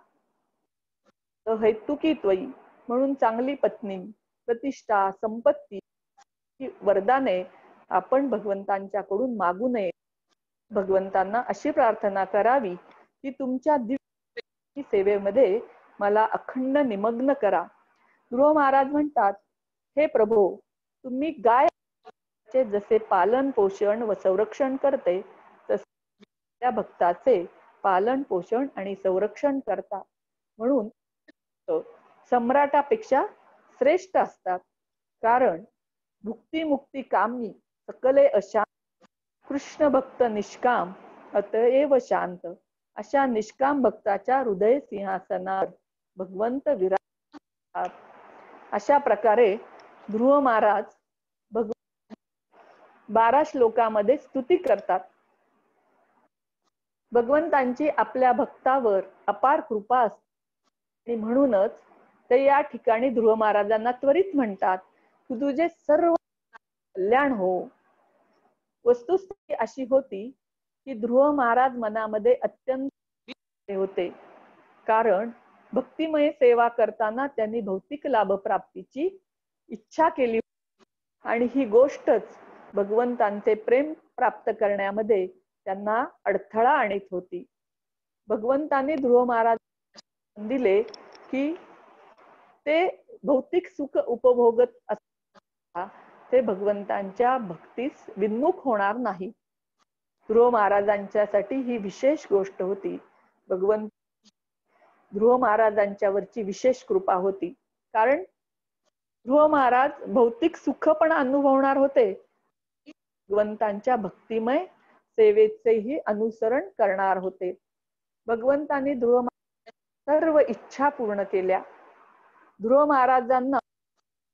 हैतुकी त्वयी. म्हणून चांगली पत्नी, प्रतिष्ठा, संपत्ती वरदाने आपण भगवंतांच्याकडून मागू नये. भगवंतांना अशी प्रार्थना करावी की तुमच्या दिव्य सेवेमध्ये मला अखंड निमग्न करा. ध्रुव महाराज म्हणतात, हे प्रभो, तुम्ही गाय जसे पालन पोषण व संरक्षण करते, तसे त्या भक्ताचे पालन पोषण आणि संरक्षण करता. म्हणून सम्राटापेक्षा श्रेष्ठ असतात. कारण भुक्ती मुक्ती कामी सकले अशांत, कृष्ण भक्त निष्काम अतएव शांत. अशा निष्काम भक्ताच्या हृदय सिंहासनावर भगवंत विराजतात. अशा प्रकारे ध्रुव महाराज 12 श्लोकामध्ये स्तुती करतात. भगवंतांची आपल्या भक्तावर अपार कृपा असते आणि म्हणूनच ते या ठिकाणी ध्रुव महाराजांना त्वरित म्हणतात की तुझे सर्व कल्याण हो. वस्तुस्थिती अशी होती की ध्रुव महाराज मनामध्ये अत्यंत होते, कारण भक्तिमय सेवा करताना त्यांनी भौतिक लाभ प्राप्तीची इच्छा केली आणि ही गोष्टच भगवंतांचे प्रेम प्राप्त करण्यामध्ये त्यांना अडथळा आणत होती. भगवंतांनी ध्रुव महाराज दिले की ते भौतिक सुख उपभोगत असताना ते भगवंतांच्या भक्तीस विन्मुख होणार नाही. ध्रुव महाराजांच्यासाठी ही विशेष गोष्ट होती. भगवंत ध्रुव महाराजांच्यावरची विशेष कृपा होती, कारण ध्रुव महाराज भौतिक सुख पण अनुभवणार होते, भगवंतांच्या भक्तिमय सेवेचेही अनुसरण करणार होते. भगवंतांनी ध्रुव सर्व इच्छा पूर्ण केल्या. ध्रुव महाराजांना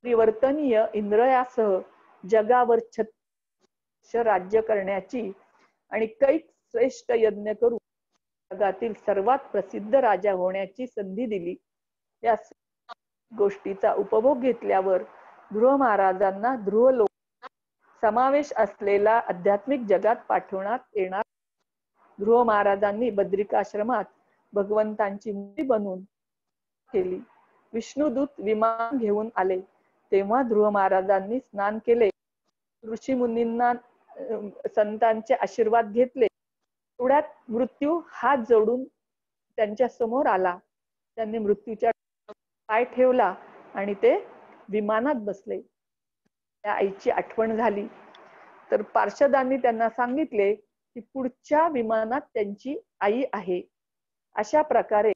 परिवर्तनीय इंद्रियासह जगावर राज्य करण्याची आणि कैक श्रेष्ठ यज्ञ करून जगातील सर्वात प्रसिद्ध राजा होण्याची संधी दिली. या गोष्टीचा उपभोग घेतल्यावर ध्रुव महाराजांना ध्रुव लोक समावेश असलेला आध्यात्मिक जगात पाठवण्यात येणार. ध्रुव महाराजांनी बद्रिकाश्रमात भगवंतांची मूर्ती बनवून केली. विष्णुदूत विमान घेऊन आले तेव्हा ध्रुव महाराजांनी स्नान केले, ऋषी मुनींना संतांचे आशीर्वाद घेतले. तेवढ्यात मृत्यू हात जोडून त्यांच्या समोर आला. त्यांनी मृत्यूच्या पाय ठेवला आणि ते विमानात बसले. त्या आईची आठवण झाली तर पार्षदांनी त्यांना सांगितले की पुढच्या विमानात त्यांची आई आहे. अशा प्रकारे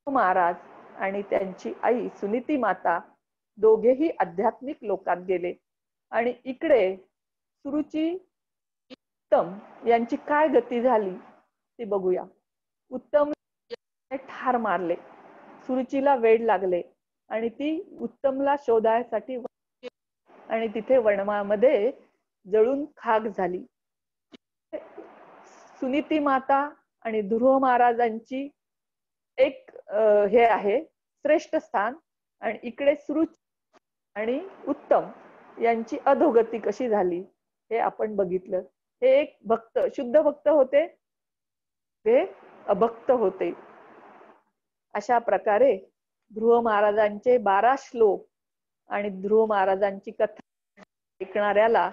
महाराज आणि त्यांची आई सुनीती माता दोघेही आध्यात्मिक लोकात गेले. आणि इकडे सुरुची उत्तम यांची काय गती झाली ती बघूया. उत्तम ठार मारले, सुरुचीला वेड लागले आणि ती उत्तमला शोधायसाठी आणि तिथे वनवामध्ये जळून खाक झाली. सुनीती माता आणि ध्रुव महाराजांची एक हे आहे श्रेष्ठ स्थान, आणि इकडे सुरुची आणि उत्तम यांची अधोगती कशी झाली हे आपण बघितलं. हे एक भक्त, शुद्ध भक्त होते, हे अभक्त होते. अशा प्रकारे ध्रुव महाराजांचे 12 श्लोक आणि ध्रुव महाराजांची कथा ऐकणाऱ्याला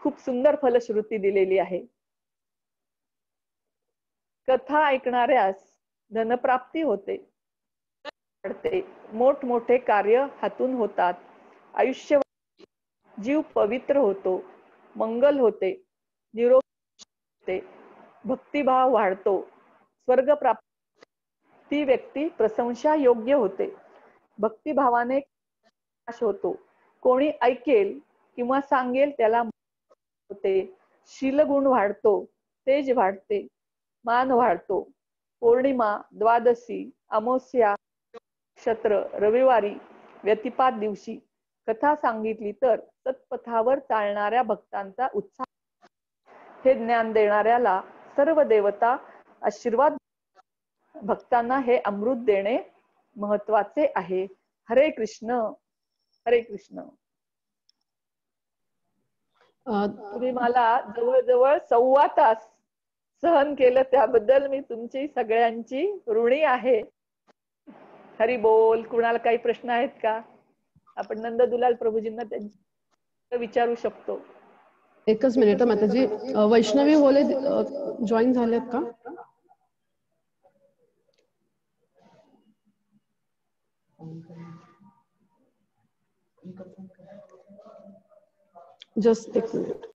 खूप सुंदर फलश्रुती दिलेली आहे. कथा ऐकणाऱ्यास धनप्राप्ती होते, मोठमोठे कार्य हातून होतात, आयुष्य जीव पवित्र होतो, मंगल होते, निरोगी होते, भक्तिभाव वाढतो, स्वर्ग प्राप्त, ती व्यक्ती प्रशंसा योग्य होते, भक्तिभावाने नाश होतो, कोणी ऐकेल किंवा सांगेल त्याला होते, शीलगुण वाढतो, तेज वाढते, मान वाढतो, पौर्णिमा, द्वादशी, अमावस्या, नक्षत्र, रविवारी, व्यतिपात दिवशी कथा सांगितली तर सत्पथावर चालणाऱ्या भक्तांचा उत्साह, हे ज्ञान देणाऱ्याला सर्व देवता आशीर्वाद, भक्तांना हे अमृत देणे महत्वाचे आहे. हरे कृष्ण, हरे कृष्ण. तुम्ही मला जवळजवळ 1.25 तास सहन केलं त्याबद्दल मी तुमची सगळ्यांची ऋणी आहे. हरी बोल. कुणाला काही प्रश्न आहेत का? आपण नंददुलाल प्रभूजींना त्यांची विचारू शकतो. एकच मिनिट माताजी, वैष्णवी होले जॉईन झालेत का? जस्ट एक मिनिट.